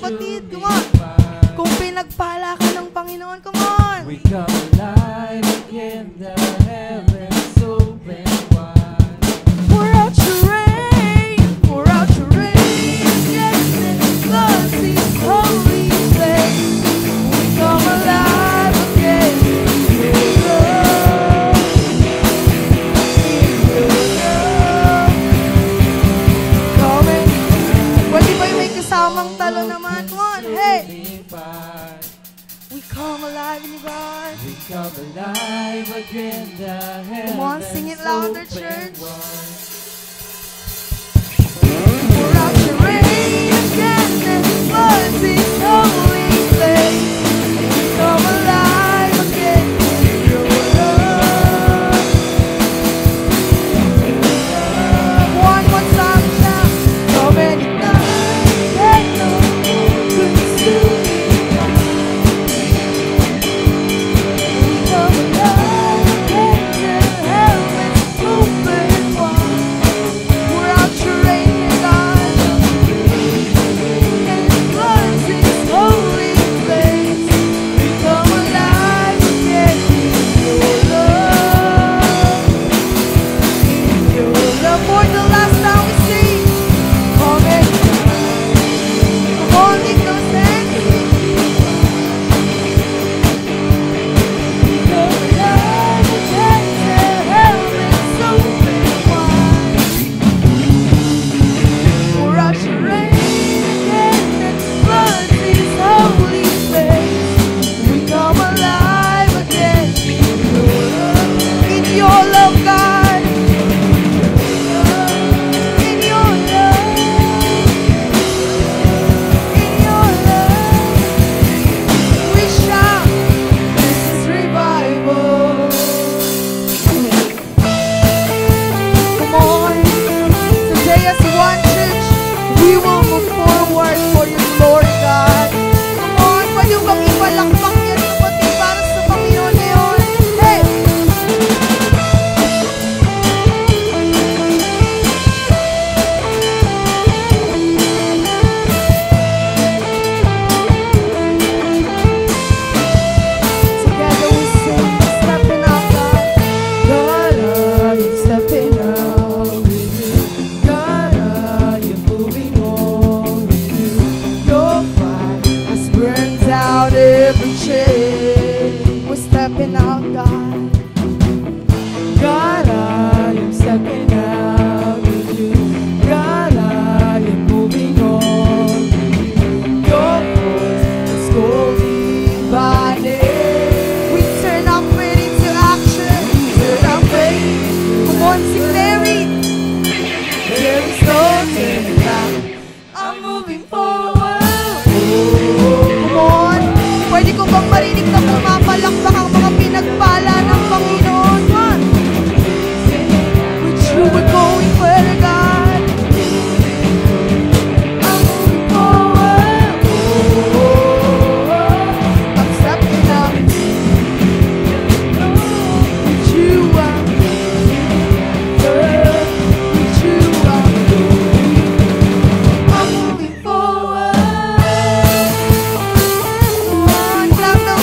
kapatid. Come on. Kung pinagpala ka ng Panginoon, come on. We come alive again, the heavens open wide. Pour out your rain, pour out your rain. Yes, and floods these holy place. We come alive again. In your love, in your love. Coming. Pwede ba yung may kasamang talo naman? Come on, hey. We come alive in you, God. We come alive again, the heavens Come on, sing it louder, open church. wide. Pour out your rain again and flood this holy place. We come alive again in your love. One more time now. So many times that no one could see. We come alive again and heaven's open wide. Pour out your rain, God, and flood this holy place. We come alive again in your love, in your love. For the last time we sing, come and come on, lift those hands. We come alive again, and heaven's open wide. Pour out your rain again and flood this holy place. We come alive again in your love, God. In your love, in your love. We shout, this is revival. Come on. Today as one church, we will move forward for your glory, God. Come on, pwede bang ipalakpak yan, kapatid, para sa Panginoon ngayon? Hey! Together we sing, stepping out, God. God, are you stepping out with you? God, are you moving on with you? Your fire has burned out every chain. We're stepping out, God. God, are you stepping out with you? God, are you moving on with you? Your voice is calling by name. We turn our faith into action. Turn our faith. Come on, sing Mary. There is no turning back. I'm moving forward. Come on. Pwede ko bang marinig na pumapalakpak ang mga pinagpala ng Panginoon? Come on. With you we're going further, God. I'm moving forward. I'm stepping out. With you I'm further. With you I'm moving forward. One clap ng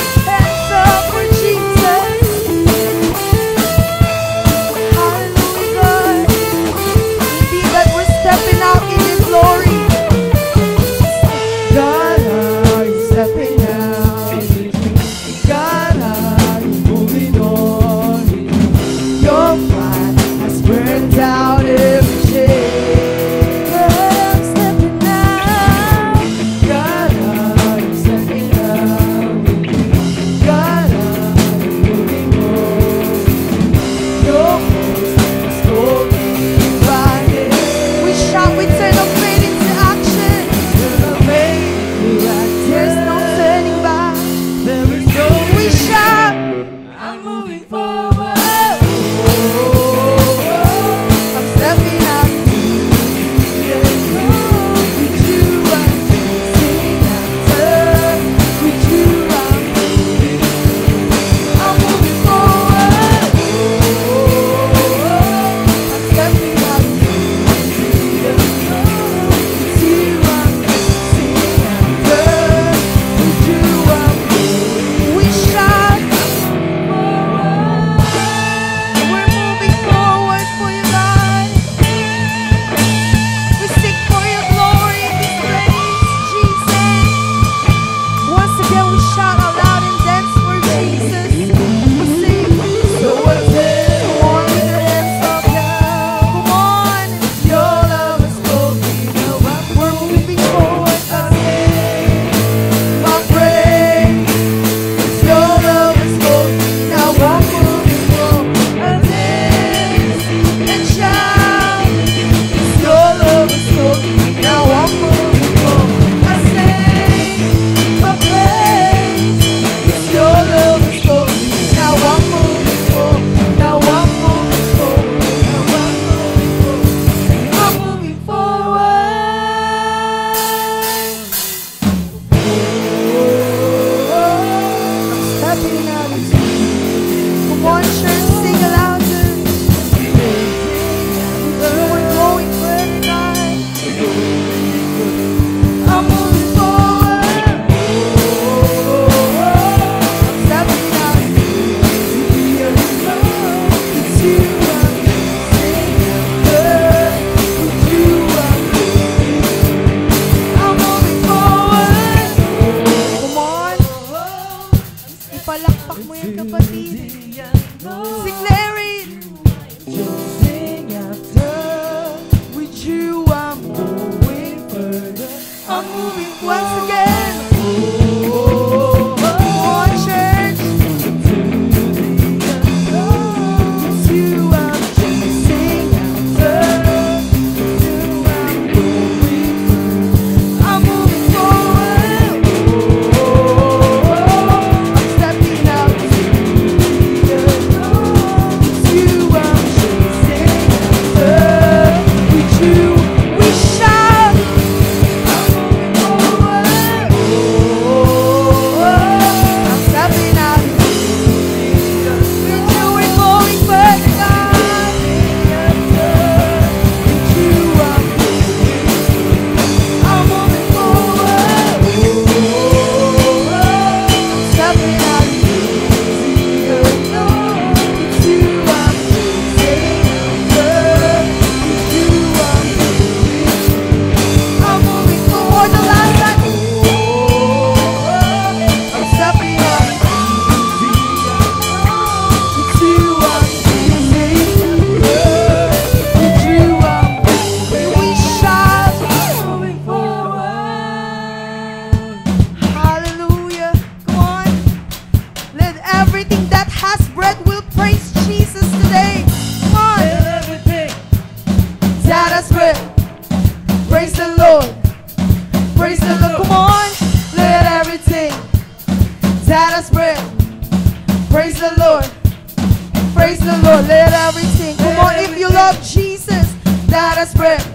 the Lord. Let everything. Come on, if you love Jesus, that has breath.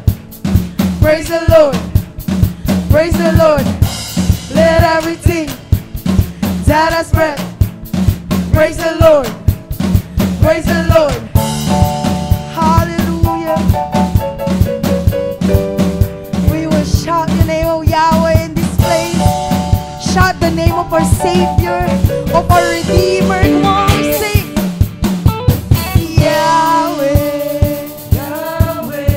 Praise the Lord. Praise the Lord. Let everything that has breath. Praise the Lord. Praise the Lord. Hallelujah. We will shout the name of Yahweh in this place. Shout the name of our Savior, of our Redeemer. Come on, sing. Yahweh, Yahweh,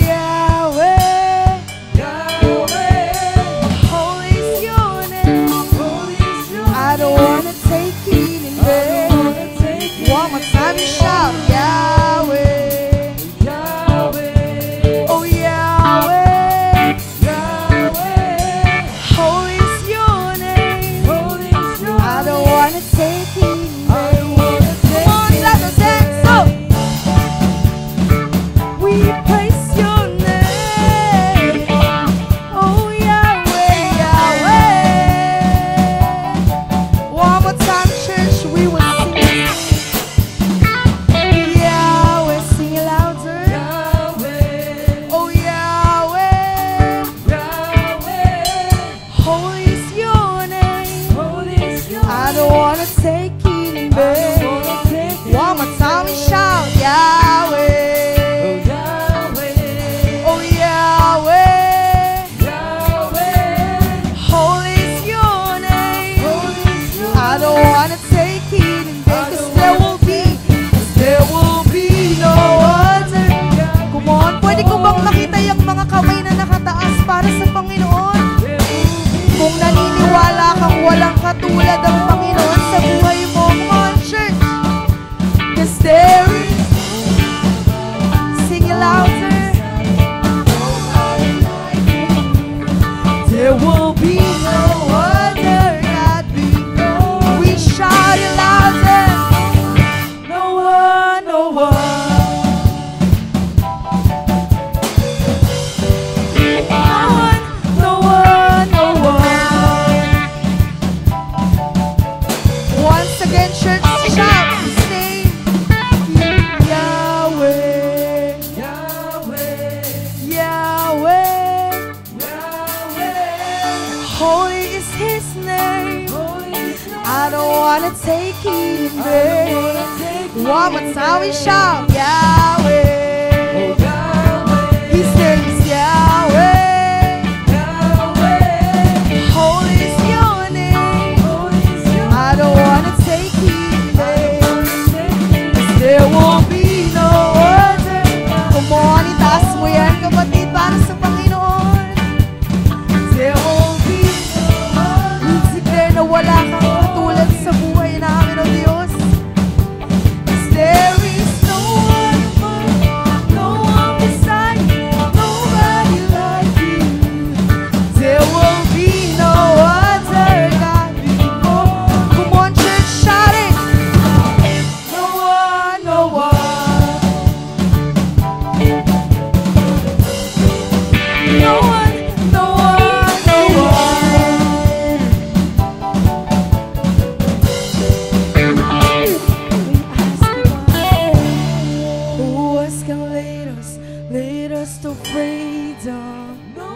Yahweh, Yahweh, holy is your name. holy is your I don't want to take it in vain. One more time, shout Yahweh, Yahweh, oh Yahweh, Yahweh, holy is your name. holy is your I don't want to take it in I don't vain. wanna take Come on, let us dance. So we praise your name. Oh Yahweh, Yahweh. One more time, church, we will sing. Yahweh, sing it louder. Yahweh, Oh Yahweh, Yahweh, holy is your name. holy is your I don't wanna take it in I don't vain. wanna take it One more time, we shout Yahweh. Yahweh, Oh Yahweh, Yahweh, holy is your name. holy is your I don't wanna take it in vain, 'cause there will be no other. Come on, pwede ko bang makita yung mga kamay na nakataas para sa Panginoon? Kung naniniwala kang walang katulad ang Panginoon sa buhay mo, come on, church. 'Cause there is, sing it louder. There will be no other God before. We shout it louder. No one, no one. No one, no one. Once again, church, shout his name. Yahweh, Yahweh, Yahweh. Yahweh, Holy is his name. holy is your I don't wanna take it in vain. wanna take it One more time we shout Yahweh. Yahweh, His name is Yahweh. Yahweh, Holy is your name. holy is your I don't wanna take it in vain. take it There will be no other. Come on, itaas mo yan, kapatid, para sa Panginoon. There will be no other. Declare na wala kang katulad sa buhay namin, O Diyos. 'Cause there is no one above, no one beside you, nobody like you. There will be no other God before. Come on, church, shout it. No one, no one. No one, no one, no one. We ask God, who else can lead us to freedom? no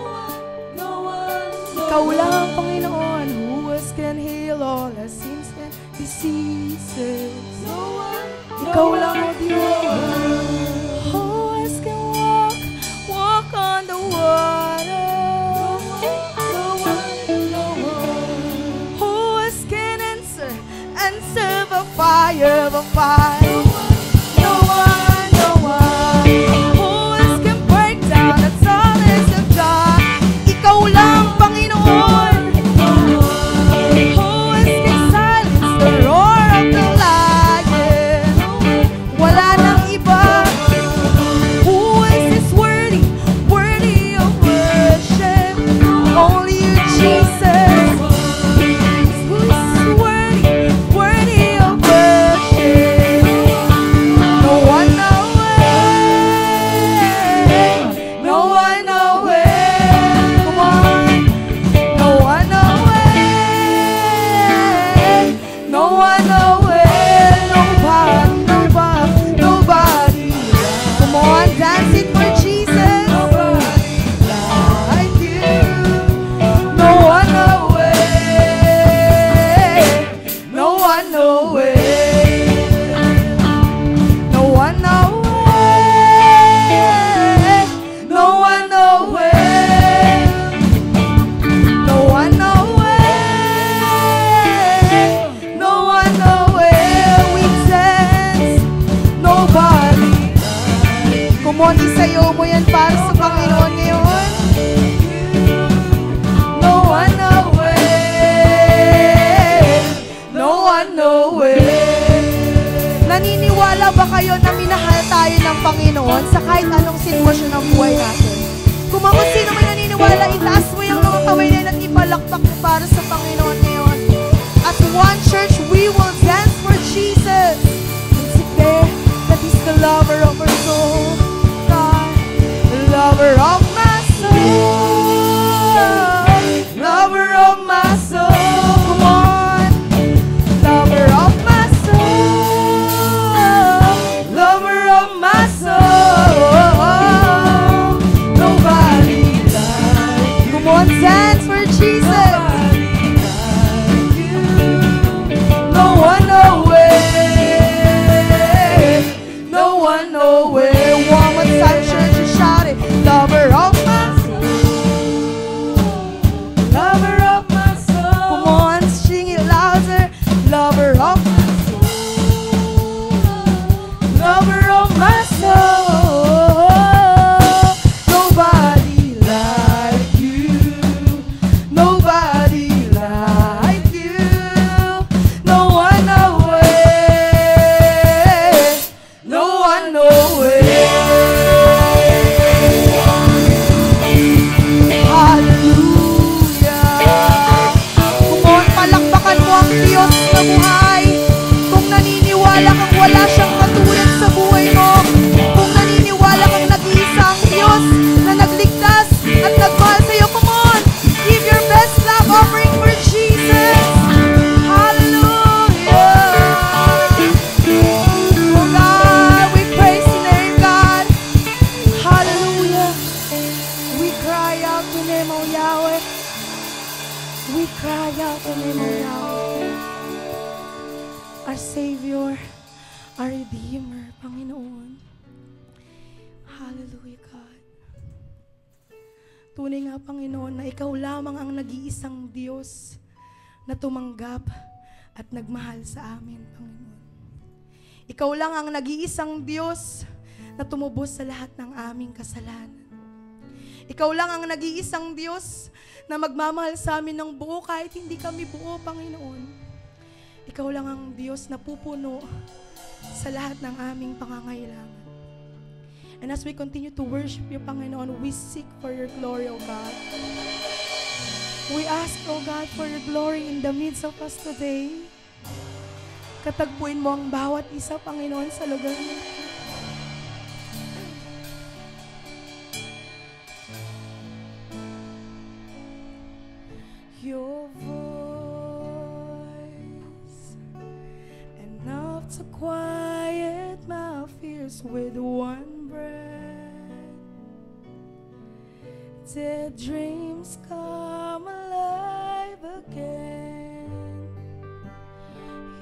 one, Ikaw lang, Panginoon, who else can heal all our sins and diseases? Ikaw lang, O Diyos. Who else can walk on the water? Who else can answer the fire, the fire? No one, no one. Who else can break down the tunnels of God? Ikaw lang, Panginoon. Who else can silence the roar of the lion? Wala nang iba Panginoon sa kahit anong sitwasyon ng buhay natin. Kung ako sino may naniniwala, itaas mo yung mga kamay na yan at ipalakpak mo para sa Panginoon ngayon. As one church, we will dance for Jesus. That is the lover of our soul, God, the lover of my soul, lover of my soul. Come on, lover of my soul, lover of my soul. Nobody like you. Come on, dance for Jesus. No one, no way. No one, no way. One more time, church, and shout it. Lover of my soul. Lover of my soul. Come on, sing it louder. Lover of my soul. Lover of my soul. Nobody like you. Nobody like you. No one, no way. No one, no way. Hallelujah. Come on, palakpakan mo ang Diyos na buhay. Kung naniniwala kang wala siyang katulad sa buhay mo, kung naniniwala kang nag-iisa ang Diyos na nagligtas at nagmahal sa iyo, come on, give your best love offering for Jesus. Hallelujah. Oh God, we praise your name, God. Hallelujah. We cry out your name, O Yahweh. We cry out your name, O Yahweh. Our Savior, our Redeemer, Panginoon. Hallelujah, God. Tunay nga, Panginoon, na Ikaw lamang ang nag-iisang Diyos na tumanggap at nagmahal sa amin, Panginoon. Ikaw lang ang nag-iisang Diyos na tumubos sa lahat ng aming kasalanan. Ikaw lang ang nag-iisang Diyos na magmamahal sa amin ng buo kahit hindi kami buo, Panginoon. Ikaw lang ang Diyos na pupuno sa lahat ng aming pangangailangan. And as we continue to worship you, Panginoon, we seek for your glory, O God. We ask, O God, for your glory in the midst of us today. Katagpuin mo ang bawat isa, Panginoon, sa lugar mo. Your voice enough to quiet my fears with one breath. Dead dreams come alive again.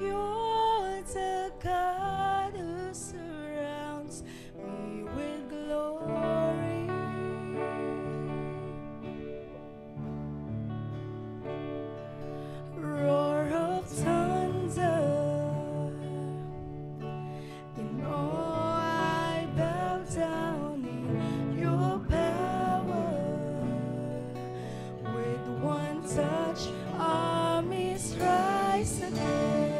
You're the God who surrounds me with glory. Roar of thunder, in awe I bow down in your power. With one touch, armies rise again.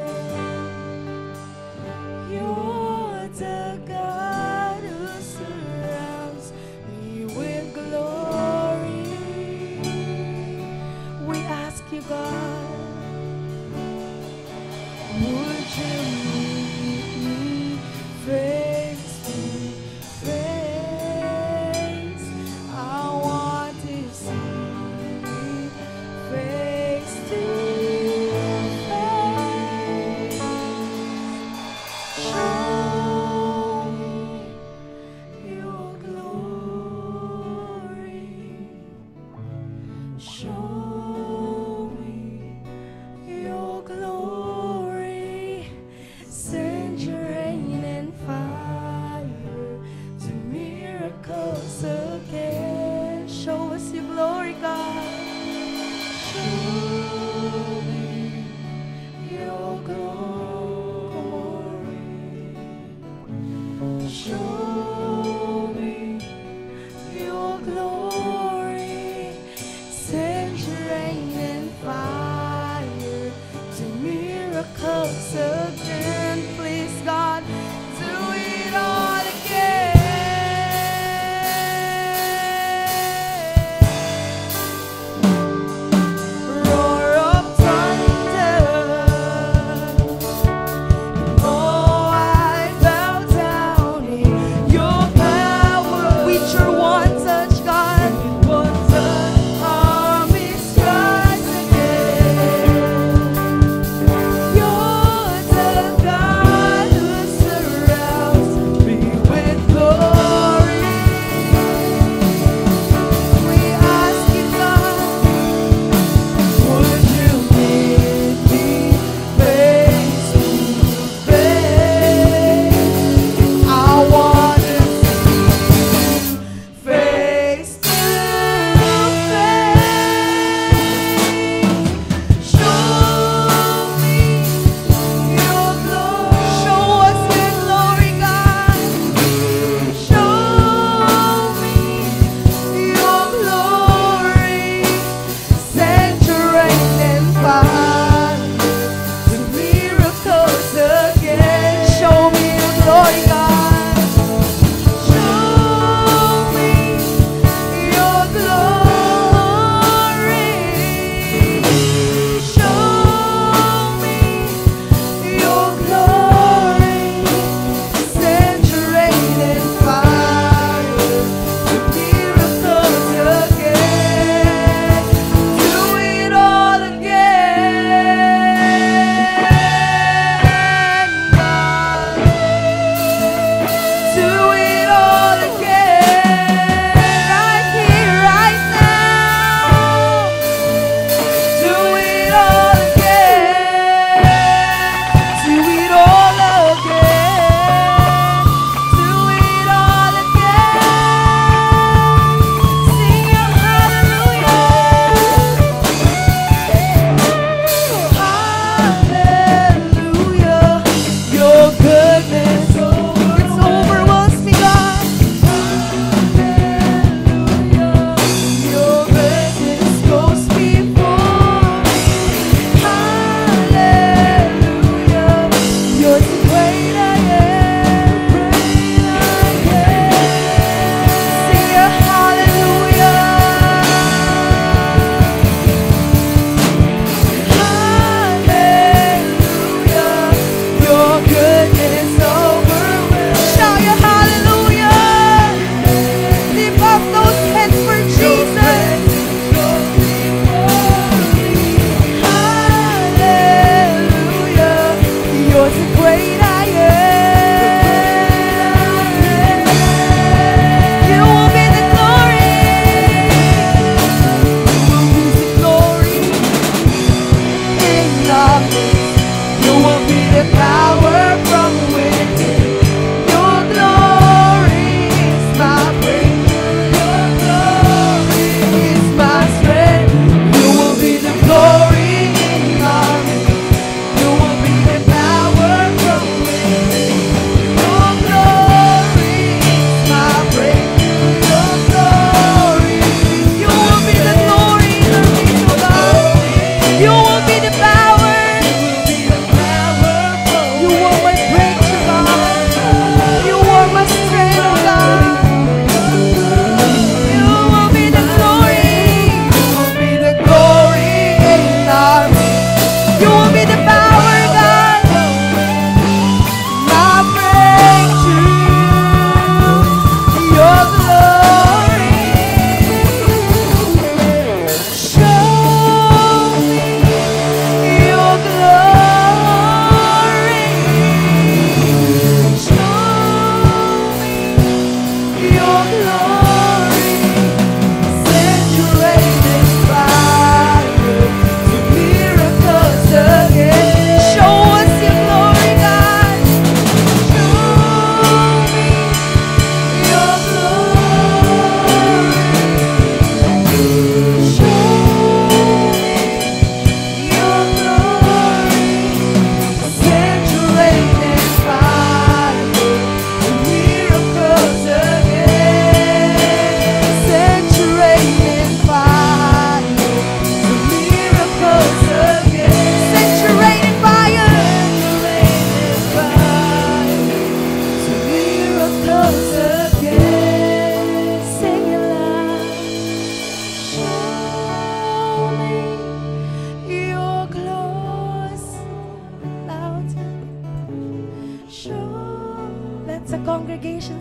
You're the God who surrounds me with glory. We ask you, God, would you meet me face to face? I want to see you face to face. Show me your glory. Show me your glory. Send your rain and fire to miracles again. Show us your glory, God. Show me your glory. Show me your glory. Send your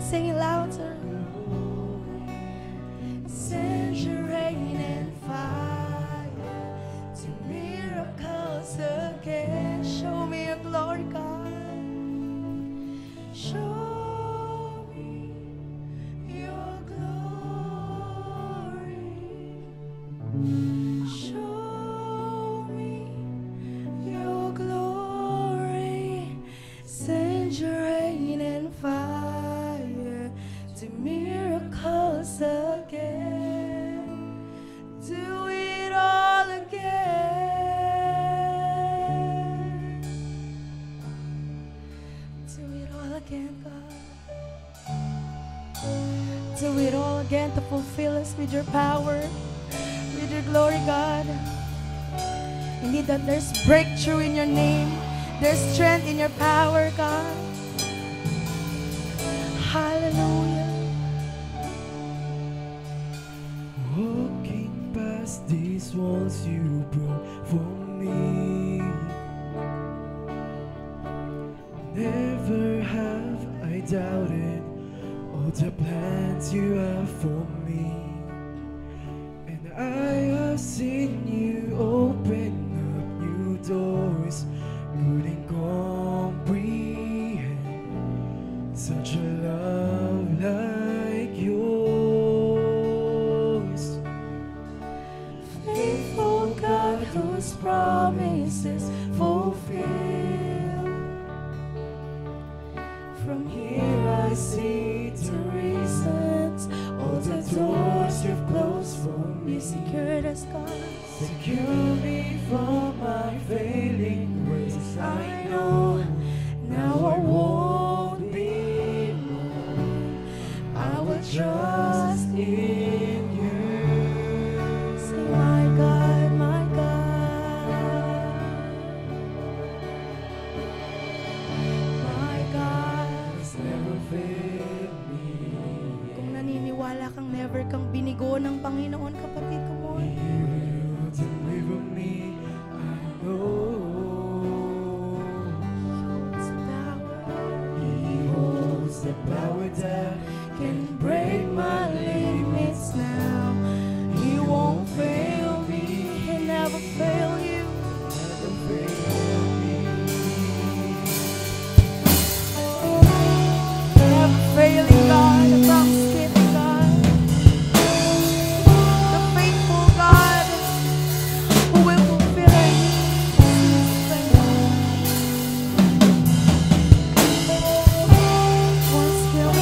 sing it louder. Send your rain and fire to miracles again. Show me your glory, God. Show me your glory. Show me your glory. Send your rain and fire to miracles again. Do it all again. Do it all again, God. Do it all again to fulfill us with your power, with your glory, God. Indeed that there's breakthrough in your name. There's strength in your power, God. Hallelujah. Walking past these walls you broke for me. Never have I doubted all the plans you have for me. And I have seen you open up new doors. Couldn't comprehend such a love like yours. Faithful God whose promises fulfill. From here I see the reasons all the doors you've closed for me. Secured us, God. Secure me from my failing ways. I know now I won't be moved. I will trust in you. Say, my God, my God. My God Has never failed me. Kung naniniwala kang never kang binigo ng Panginoon, kapatid, come on. He will deliver me, I know. Holds power. He holds the power that Can break my limits now. He won't fail me. He'll never fail you. never fail me. Never failing God, the promise-keeping God, the faithful God who will fulfill our needs. Once still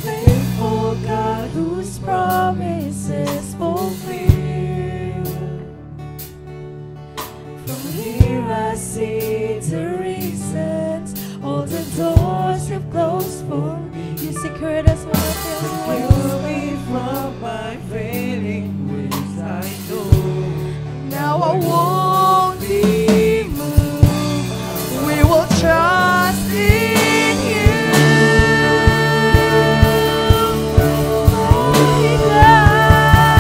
faithful God whose promises fulfill. From here I see the reasons all the doors you've closed for me. You secured us with your Secure me from my failing ways, I know. Now I won't be moved. We will trust in you. Mighty God.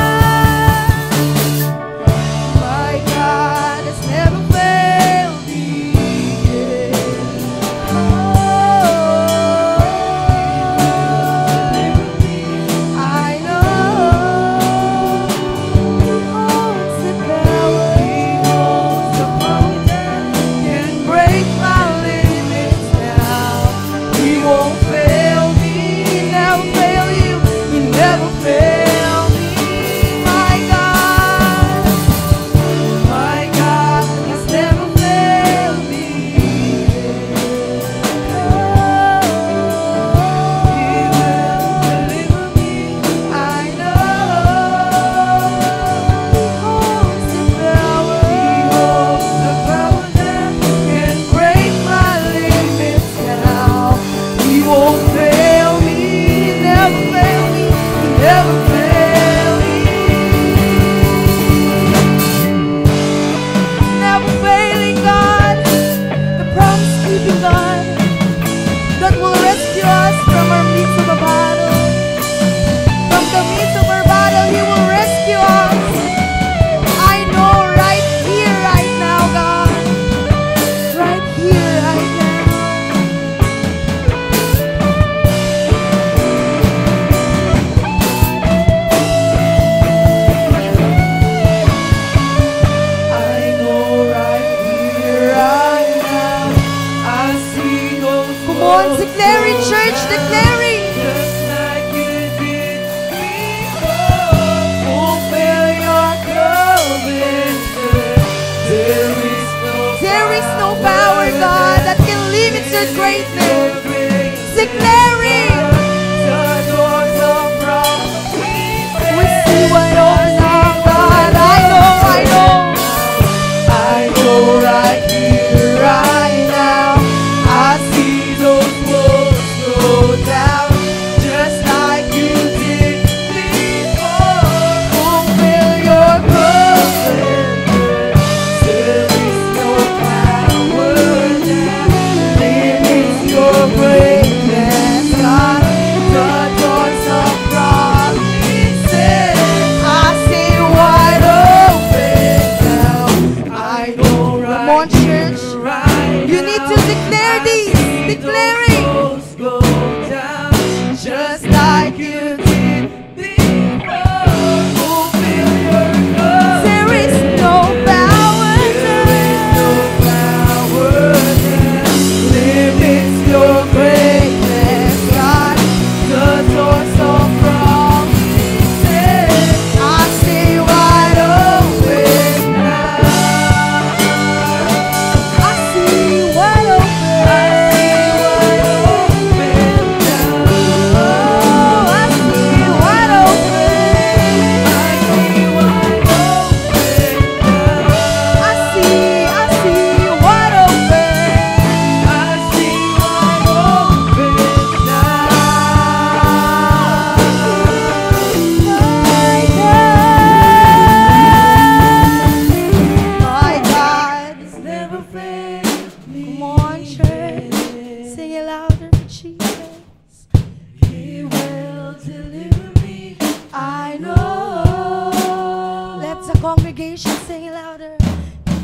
Congregation, sing it louder.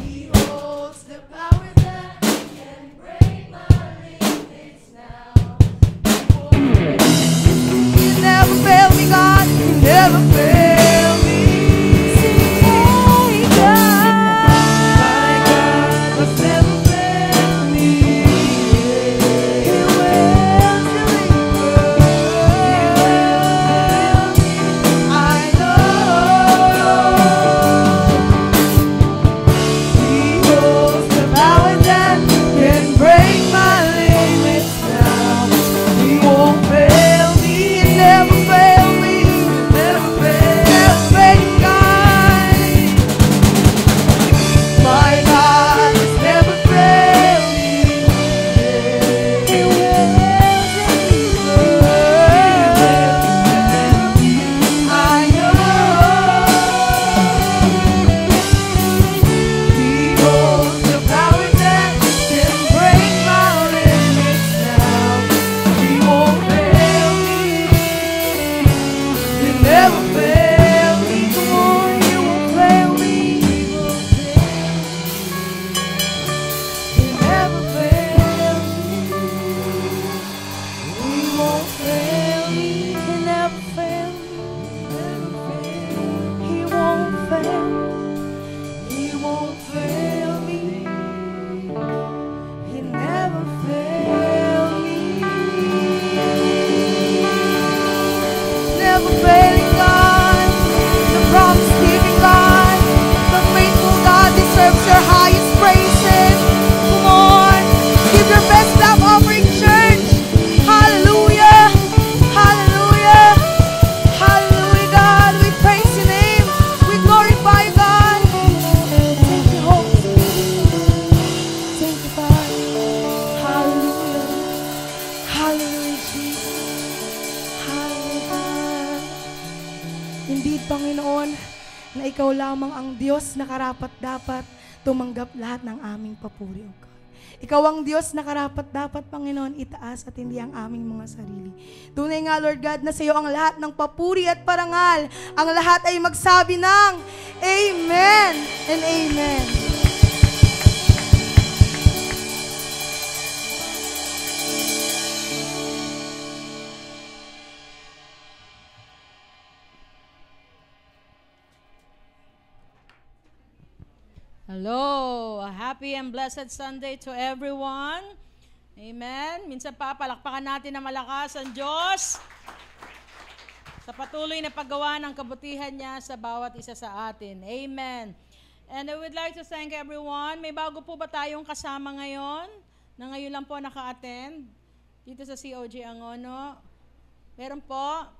He holds the power that can break my limits now. You never fail me, God. You never fail me. Sing, hey, God. My God has never failed me. He will deliver. I know. He holds the power that can break my limits now. He won't fail me. He never failed me. Never failed God. My God has never failed me. He will deliver. I know. He holds the power that can break my limits now. He won't fail me. He never failed me. Come on, He won't fail me. He never failed me. He won't fail me. He never failed me. He won't fail. He won't fail me. He never failed me. Never failing God, the promise-keeping God, the faithful God deserves your highest praises. Come on, give your best love offering, church. Hallelujah, hallelujah, hallelujah, God. We praise your name, we glorify you, God. Thank you, Holy Spirit. Thank you, God. Hallelujah, hallelujah, Jesus. Hallelujah. Indeed, Panginoon, na Ikaw lamang ang Diyos na karapat-dapat tumanggap lahat ng aming papuri, O God. Ikaw ang Diyos na karapat-dapat, Panginoon, itaas at hindi ang aming mga sarili. Tunay nga, Lord God, na sa iyo ang lahat ng papuri at parangal. Ang lahat ay magsabi ng Amen and Amen. Hello! A happy and blessed Sunday to everyone. Amen. Minsan pa, palakpakan natin na malakas ang Diyos sa patuloy na paggawa ng kabutihan niya sa bawat isa sa atin. Amen. And I would like to thank everyone. May bago po ba tayong kasama ngayon? Na ngayon lang po naka-attend dito sa COG Angono? Meron po?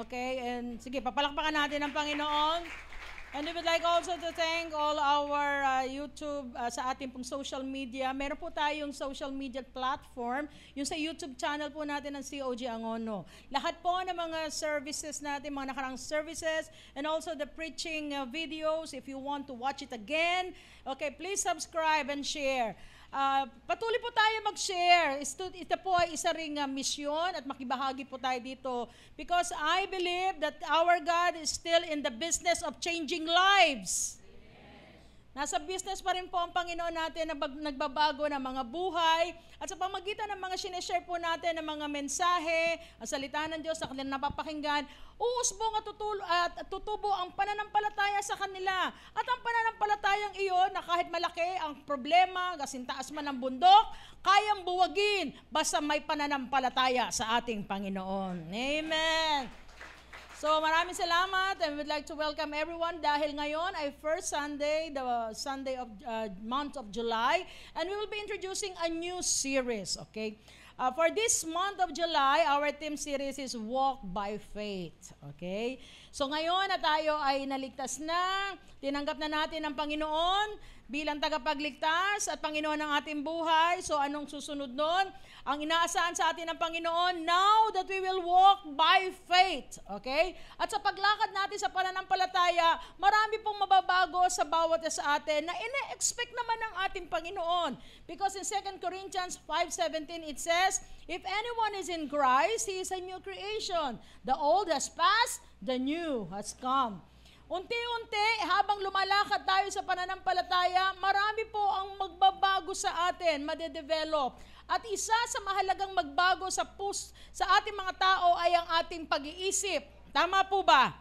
Okay, and sige, papalakpakan natin ang Panginoon. And we would like also to thank all our YouTube, sa ating pong social media. Meron po tayong social media platform, yung sa YouTube channel po natin ng COG Angono. Lahat po ng mga services natin, mga nakarang services, and also the preaching videos, if you want to watch it again, okay, please subscribe and share. Patuloy po tayo mag-share. Ito po ay isa ring misyon at makibahagi po tayo dito because I believe that our God is still in the business of changing lives. Nasa business pa rin po ang Panginoon natin na nagbabago ng mga buhay at sa pamagitan ng mga sineshare po natin ng mga mensahe, ang salita ng Diyos sa kanilang napapakinggan, uusbong at tutubo ang pananampalataya sa kanila. At ang pananampalatayang iyon na kahit malaki ang problema, kasintaas man ang bundok, kayang buwagin basta may pananampalataya sa ating Panginoon. Amen! So maraming salamat and we'd like to welcome everyone dahil ngayon ay first Sunday, the Sunday of month of July, and we will be introducing a new series, okay? For this month of July, our theme series is Walk by Faith, okay? So ngayon na tayo ay naligtas na, tinanggap na natin ang Panginoon bilang tagapagligtas at Panginoon ng ating buhay. So anong susunod nun? Ang inaasahan sa atin ng Panginoon, now that we will walk by faith. Okay? At sa paglakad natin sa pananampalataya, marami pong mababago sa bawat sa atin na ine-expect naman ng ating Panginoon. Because in 2 Corinthians 5:17 it says, if anyone is in Christ, he is a new creation. The old has passed, the new has come. unti-unti, habang lumalakad tayo sa pananampalataya, marami po ang magbabago sa atin, madedevelop. At isa sa mahalagang magbago sa ating mga tao ay ang ating pag-iisip. Tama po ba?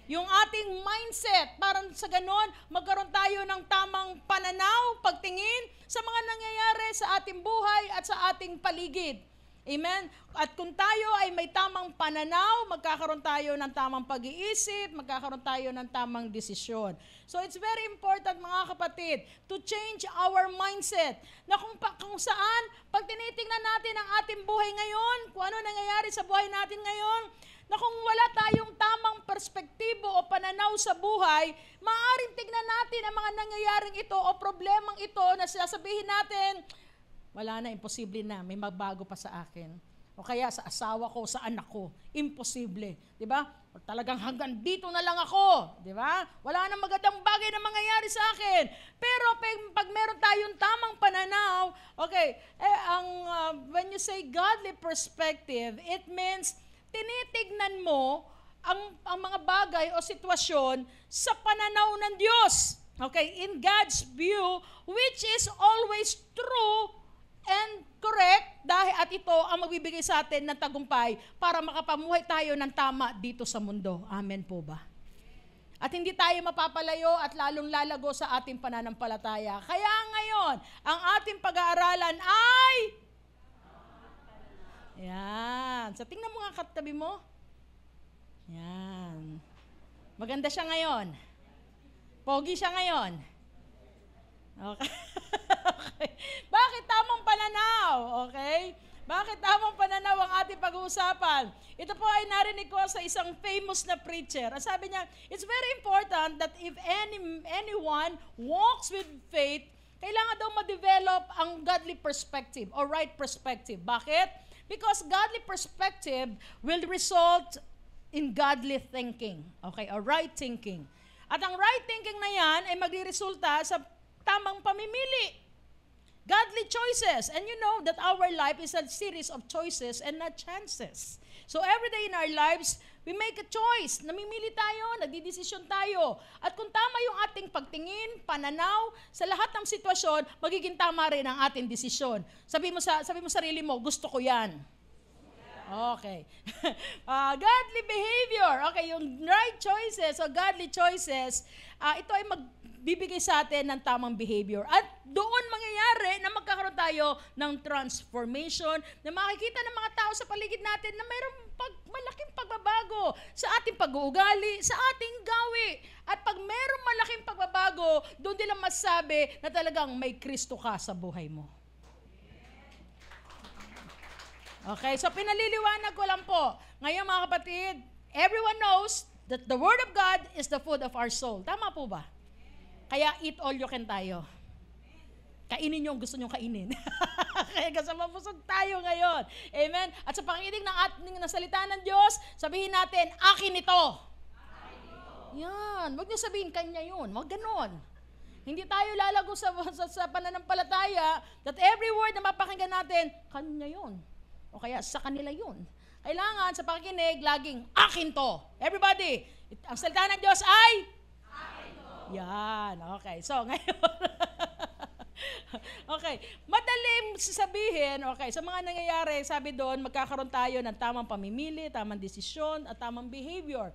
Yung ating mindset, parang sa ganon, magkaroon tayo ng tamang pananaw, pagtingin sa mga nangyayari sa ating buhay at sa ating paligid. Amen? At kung tayo ay may tamang pananaw, magkakaroon tayo ng tamang pag-iisip, magkakaroon tayo ng tamang desisyon. So it's very important mga kapatid to change our mindset na kung saan, pag tinitingnan natin ang ating buhay ngayon, kung ano nangyayari sa buhay natin ngayon, na kung wala tayong tamang perspektibo o pananaw sa buhay, maaaring tignan natin ang mga nangyayaring ito o problemang ito na sasabihin natin, wala na, imposible na, may magbago pa sa akin. O kaya sa asawa ko, sa anak ko, imposible. Diba? O talagang hanggang dito na lang ako. Diba? Wala nang magandang bagay na mangyayari sa akin. Pero pag meron tayong tamang pananaw, okay, when you say godly perspective, it means tinitignan mo ang mga bagay o sitwasyon sa pananaw ng Diyos. Okay, in God's view, which is always true and correct, dahil at ito ang magbibigay sa atin ng tagumpay para makapamuhay tayo ng tama dito sa mundo. Amen po ba? At hindi tayo mapapalayo at lalong lalago sa ating pananampalataya. Kaya ngayon, ang ating pag-aaralan ay... Yan. So, tingnan mo nga katabi mo. Yan. Maganda siya ngayon. Pogi siya ngayon. Okay. Okay. Bakit tamang pananaw? Okay? Bakit tamang pananaw ang ating pag-uusapan? Ito po ay narinig ko sa isang famous na preacher. Ang sabi niya, it's very important that if anyone walks with faith, kailangan daw ma-develop ang godly perspective or right perspective. Bakit? Because godly perspective will result in godly thinking. Okay? Or right thinking. At ang right thinking na yan ay magre-resulta sa tamang pamimili. Godly choices. And you know that our life is a series of choices and not chances. So every day in our lives, we make a choice. Namimili tayo, nagdidesisyon tayo. At kung tama yung ating pagtingin, pananaw, sa lahat ng sitwasyon, magiging tama rin ang ating desisyon. Sabi mo sarili mo, gusto ko yan. Okay. Godly behavior. Okay, yung right choices o godly choices, ito ay magbibigay sa atin ng tamang behavior. At doon mangyayari na magkakaroon tayo ng transformation, na makikita ng mga tao sa paligid natin na mayroong malaking pagbabago sa ating pag-uugali, sa ating gawi. At pag mayroong malaking pagbabago, doon nila masabi na talagang may Kristo ka sa buhay mo. Okay, so pinaliliwanag ko lang po. Ngayon mga kapatid, everyone knows that the Word of God is the food of our soul. Tama po ba? Kaya eat all you can tayo. Kainin yung gusto nyong kainin. Kaya kasi mabusog tayo ngayon. Amen? At sa pakikinig ng ating salita ng Diyos, sabihin natin, akin ito. Yan. Huwag niyo sabihin, kanya yun. Huwag ganon. Hindi tayo lalago sa pananampalataya that every word na mapakinggan natin, kanya yun. O kaya sa kanila yun. Kailangan sa pakikinig, laging akin to. Everybody, ang salita ng Diyos ay? Akin to. Yan, okay. So, ngayon, okay, madaling sasabihin, okay, sa mga nangyayari, sabi doon, magkakaroon tayo ng tamang pamimili, tamang desisyon, at tamang behavior.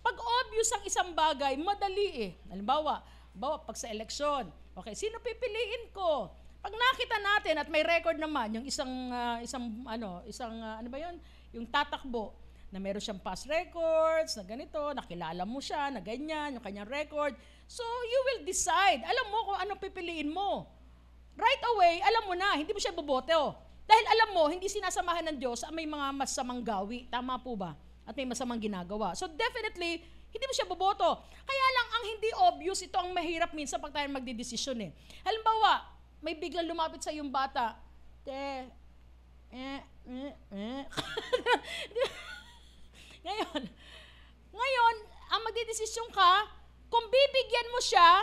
Pag obvious ang isang bagay, madali eh. Halimbawa, pag sa eleksyon, okay, sino pipiliin ko? Pag nakita natin at may record naman yung ano ba yun? Yung tatakbo na meron siyang past records, na ganito, nakilala mo siya, na ganyan, yung kanyang record. So, you will decide. Alam mo kung ano pipiliin mo. Right away, alam mo na, hindi mo siya bobote. Dahil alam mo, hindi sinasamahan ng Diyos ang may mga masamang gawi. Tama po ba? At may masamang ginagawa. So, definitely, hindi mo siya boboto. Kaya lang, ang hindi obvious, ito ang mahirap minsan pag tayo magdidesisyon eh. Halimbawa, may biglang lumapit sa yung bata. Ngayon, ang magdidesisyon ka, kung bibigyan mo siya,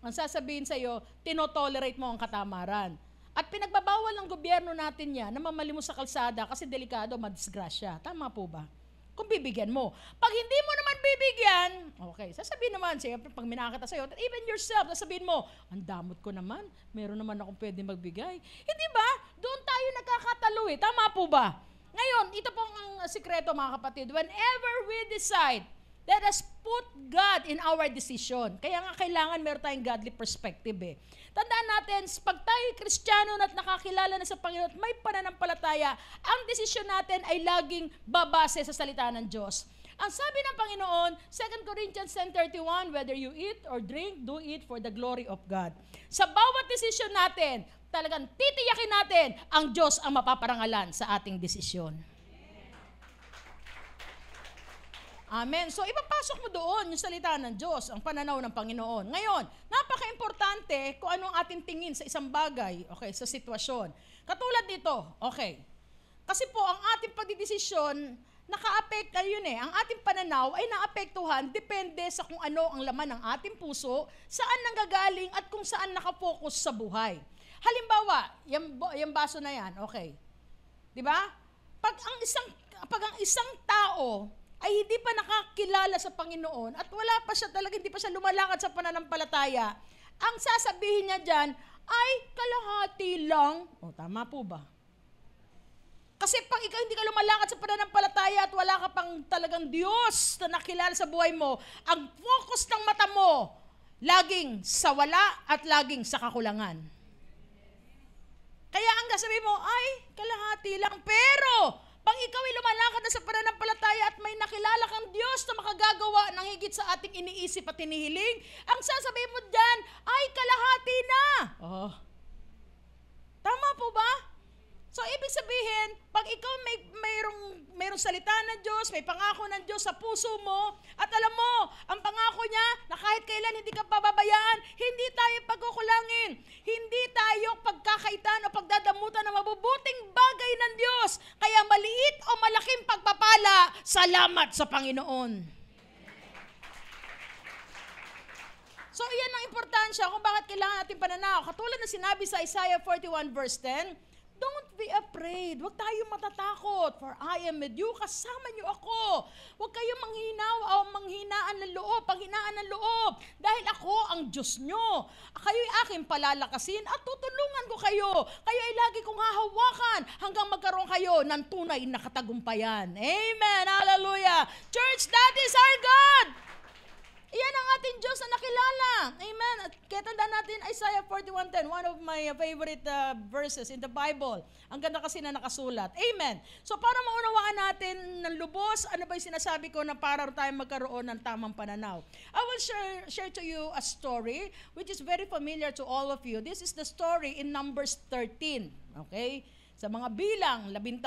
ang sasabihin sa'yo, tinotolerate mo ang katamaran. At pinagbabawal ng gobyerno natin yan na mamali mo sa kalsada kasi delikado, madisgrasya. Tama po ba? kung bibigyan mo. Pag hindi mo naman bibigyan, okay, sasabihin naman, siyempre, pag minakita sa'yo, even yourself, sasabihin mo, ang damot ko naman, meron naman akong pwede magbigay. Hindi ba? Doon tayo nagkakatalo eh. Tama po ba? Ngayon, ito pong ang sikreto mga kapatid. Whenever we decide, let us put God in our decision. Kaya nga kailangan meron tayong godly perspective eh. Tandaan natin, pag tayo Kristiyano at nakakilala na sa Panginoon at may pananampalataya, ang desisyon natin ay laging babase sa salita ng Diyos. Ang sabi ng Panginoon, 2 Corinthians 10:31, whether you eat or drink, do it for the glory of God. Sa bawat desisyon natin, talagang titiyakin natin ang Diyos ang mapaparangalan sa ating desisyon. Amen. So, ipapasok mo doon yung salita ng Diyos, ang pananaw ng Panginoon. Ngayon, napaka-importante kung ano ang ating tingin sa isang bagay, okay, sa sitwasyon. Katulad nito, okay. Kasi po, ang ating pagdidesisyon, naka-apekta yun eh. Ang ating pananaw ay naapektuhan depende sa kung ano ang laman ng ating puso, saan nanggagaling at kung saan nakafocus sa buhay. Halimbawa, yung baso na yan, okay. Di ba? Pag ang isang tao ay hindi pa nakakilala sa Panginoon at wala pa siya talaga, hindi pa siya lumalakad sa pananampalataya, ang sasabihin niya dyan ay kalahati lang. O, tama po ba? Kasi pag ikaw hindi ka lumalakad sa pananampalataya at wala ka pang talagang Diyos na nakilala sa buhay mo, ang focus ng mata mo, laging sa wala at laging sa kakulangan. Kaya ang sasabihin mo, ay, kalahati lang. Pero, pag ikaw ay lumalakad na sa pananampalataya at may nakilala kang Diyos na makagagawa ng higit sa ating iniisip at hinihiling, ang sasabihin mo dyan ay kalahati na. Oh. Tama po ba? So, ibig sabihin, pag ikaw mayroong salita ng Diyos, may pangako ng Diyos sa puso mo, at alam mo, ang pangako niya na kahit kailan hindi ka pababayaan, hindi tayo pagkukulangin, hindi tayo pagkakaitan o pagdadamutan ng mabubuting bagay ng Diyos. Kaya maliit o malaking pagpapala, salamat sa Panginoon. So, iyan ang importansya kung bakit kailangan natin pananaw. Katulad na sinabi sa Isaiah 41 verse 10, don't be afraid. Huwag tayong matatakot. For I am with you. Kasama niyo ako. Huwag kayong manghinaan ng loob. Panghinaan ng loob. Dahil ako ang Diyos niyo. Kayo'y aking palalakasin at tutulungan ko kayo. Kayo ay lagi kong hahawakan hanggang magkaroon kayo ng tunay na katagumpayan. Amen. Hallelujah. Church, that is our God. Iyan ang ating Diyos na nakilala. Amen. At kaya tandaan natin Isaiah 41:10, one of my favorite verses in the Bible. Ang ganda kasi na nakasulat. Amen. So para maunawaan natin ng lubos, ano ba yung sinasabi ko na para tayo magkaroon ng tamang pananaw. I will share to you a story which is very familiar to all of you. This is the story in Numbers 13. Okay? Sa mga bilang, 13.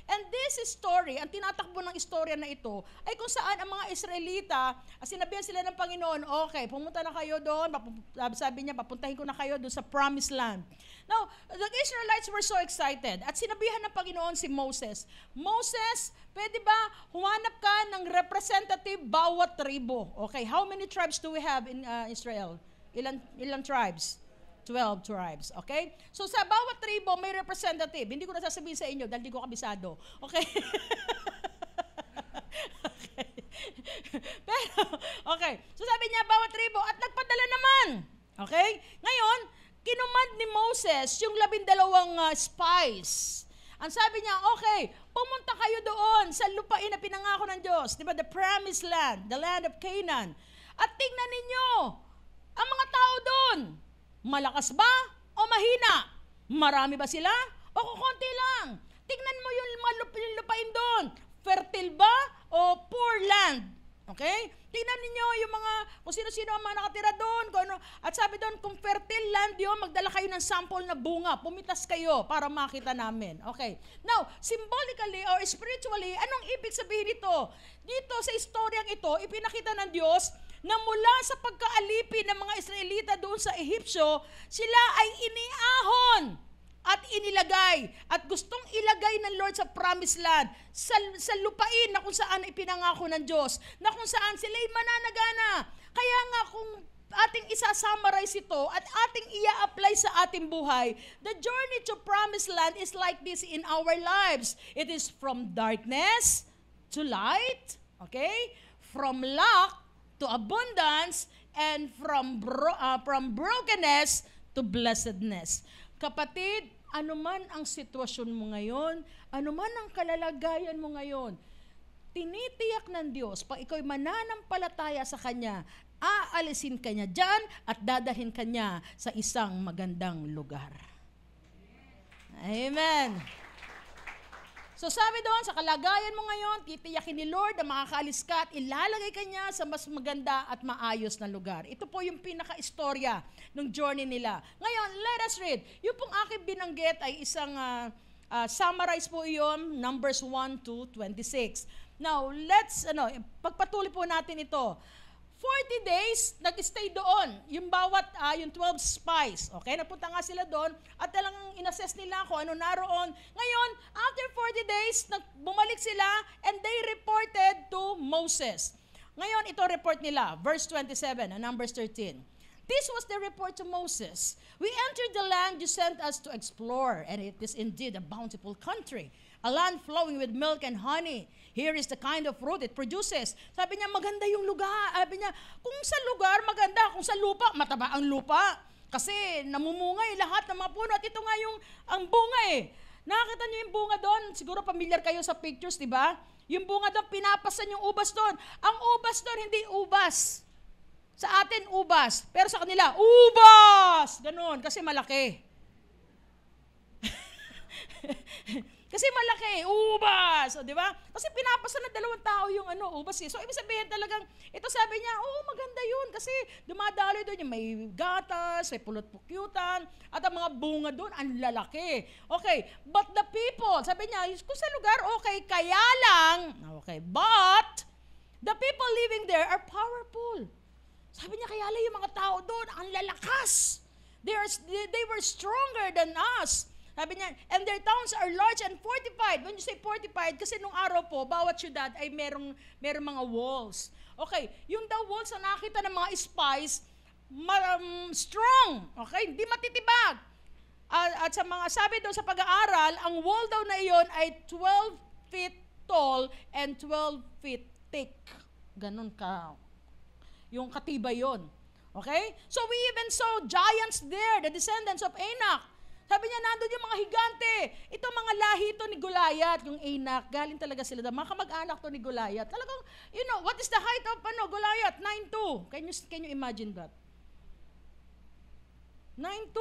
And this story, ang tinatakbo ng istorya na ito, ay kung saan ang mga Israelita, sinabihan sila ng Panginoon, okay, pumunta na kayo doon, sabi niya, papuntahin ko na kayo doon sa promised land. Now, the Israelites were so excited, at sinabihan ng Panginoon si Moses, Moses, pwede ba humanap ka ng representative bawat tribo? Okay, how many tribes do we have in Israel? Ilang tribes? 12 tribes, okay? So sa bawat tribo may representative. Hindi ko na sasabihin sa inyo dahil di ko kabisado. Okay? Okay. Pero, okay. So sabi niya, bawat tribo at nagpadala naman. Okay? Ngayon, kinumand ni Moses yung 12 spies. Ang sabi niya, okay, pumunta kayo doon sa lupain na pinangako ng Diyos. Di ba? The promised land, the land of Canaan. At tingnan ninyo, ang mga tao doon, malakas ba o mahina? Marami ba sila o kukunti lang? Tignan mo yung mga lupain doon. Fertile ba o poor land? Okay? Tignan ninyo yung mga, kung sino-sino ang mga nakatira doon. At sabi doon, kung fertile land yun, magdala kayo ng sample na bunga. Pumitas kayo para makita namin. Okay. Now, symbolically or spiritually, anong ibig sabihin nito? Dito sa istoryang ito, ipinakita ng Diyos na mula sa pagkaalipin ng mga Israelita doon sa Ehipsyo, sila ay iniahon at inilagay at gustong ilagay ng Lord sa promised land, sa lupain na kung saan ipinangako ng Diyos, na kung saan sila ay mananagana. Kaya nga kung ating isa-summarize ito at ating ia-apply sa ating buhay, the journey to promised land is like this in our lives. It is from darkness to light, okay? From lack to abundance, and from brokenness to blessedness. Kapatid, anuman ang sitwasyon mo ngayon, anuman ang kalalagayan mo ngayon, tinitiyak ng Diyos, pag ikaw'y mananampalataya sa Kanya, aalisin ka niya dyan at dadahin ka niya sa isang magandang lugar. Amen. So sabi doon, sa kalagayan mo ngayon, titiyakin ni Lord na makakaalis ka at ilalagay ka niya sa mas maganda at maayos na lugar. Ito po yung pinaka-istorya ng journey nila. Ngayon, let us read. Yung pong aking binanggit ay isang summarize po yun, Numbers 1 to 26. Now, pagpatuloy po natin ito. 40 days, nag-stay doon. Yung bawat, yung 12 spies. Okay, napunta nga sila doon at talagang inassess nila kung ano naroon. Ngayon, after 40 days, bumalik sila and they reported to Moses. Ngayon, ito report nila. Verse 27, Numbers 13. This was the report to Moses. We entered the land you sent us to explore, and it is indeed a bountiful country, a land flowing with milk and honey. Here is the kind of fruit it produces. Sabi niya, maganda yung lugar. Sabi niya, kung sa lugar, maganda. Kung sa lupa, mataba ang lupa. Kasi namumungay lahat ng mga puno. At ito nga ang bunga eh. Nakakita niyo yung bunga doon? Siguro familiar kayo sa pictures, di ba? Yung bunga doon, pinapasan yung ubas doon. Ang ubas doon, hindi ubas. Sa atin, ubas. Pero sa kanila, ubas! Ganon, kasi malaki. Kasi malaki, ubas, di ba? Kasi pinapasa ng dalawang tao yung ubas eh. So, ibig sabihin talagang, ito sabi niya, maganda yun. Kasi dumadaloy doon yung may gatas, may pulot-pukyutan, at ang mga bunga doon, ang lalaki. Okay, but the people, sabi niya, kung sa lugar, okay, kaya lang, okay, but the people living there are powerful. Sabi niya, kaya lang yung mga tao doon, ang lalakas. They were stronger than us. Sabi niya, and their towns are large and fortified. When you say fortified, kasi nung araw po, bawat syudad ay merong mga walls. Okay, yung daw walls na nakita ng mga spies, strong. Okay, hindi matitibag. At sa mga sabi daw sa pag-aaral, ang wall daw na iyon ay 12 feet tall and 12 feet thick. Ganun ka. Yung katibay yon. Okay? So we even saw giants there, the descendants of Anak. Sabi niya, nandun yung mga higante. Ito mga lahi to ni Goliath, yung Anak. Galing talaga sila. Mga kamag-anak to ni Goliath. Talagang, what is the height of Goliath? 9'2". Can you imagine that? 9'2".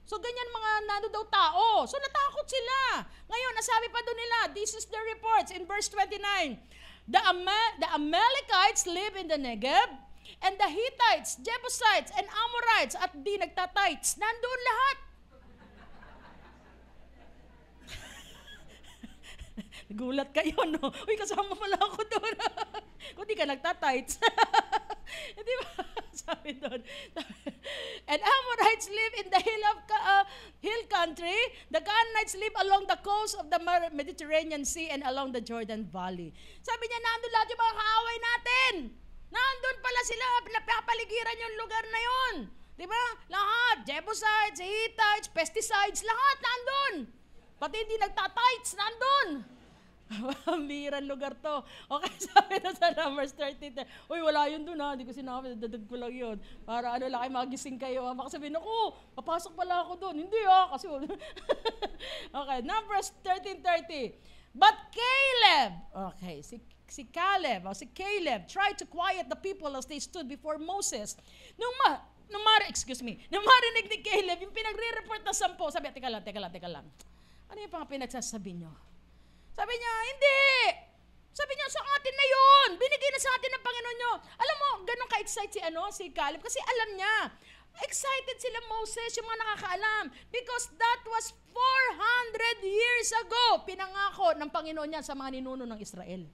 So ganyan mga nando daw tao. So natakot sila. Ngayon, nasabi pa doon nila, this is the reports in verse 29. The Amalekites live in the Negev, and the Hittites, Jebusites, and Amorites, at di nagtatites. Nandun lahat. Gulat kayo, no? Uy, kasama pala ako doon. Kung di ka nagtatights. Di ba? Sabi doon. And Amorites live in the hill country. The Canaanites live along the coast of the Mediterranean Sea and along the Jordan Valley. Sabi niya, nandun lahat yung mga kaaway natin. Nandun pala sila. Napapaligiran yung lugar na yun. Di ba? Lahat. Jebusites, Hittites, pesticides, lahat nandun. Pati hindi nagtatights, nandun. Mirang lugar to. Okay, sabi na sa Numbers 13. Uy, wala yun dun ha. Hindi ko sinabi, dadag ko lang yun. Para magising kayo. Baka sabihin, papasok pala ako dun. Hindi kasi okay, Numbers 13:30. But Caleb, okay, si Caleb tried to quiet the people as they stood before Moses. Nung marinig ni Caleb, yung pinagre-report na 10, sabi, teka lang. Ano yung mga pinagsasabi nyo? Sabi niya, hindi. Sabi niya, sa atin na yun. Binigay na sa atin ng Panginoon nyo. Alam mo, ganun ka-excite si Caleb. Kasi alam niya, excited sila Moses, yung mga nakakaalam. Because that was 400 years ago, pinangako ng Panginoon niya sa mga ninuno ng Israel.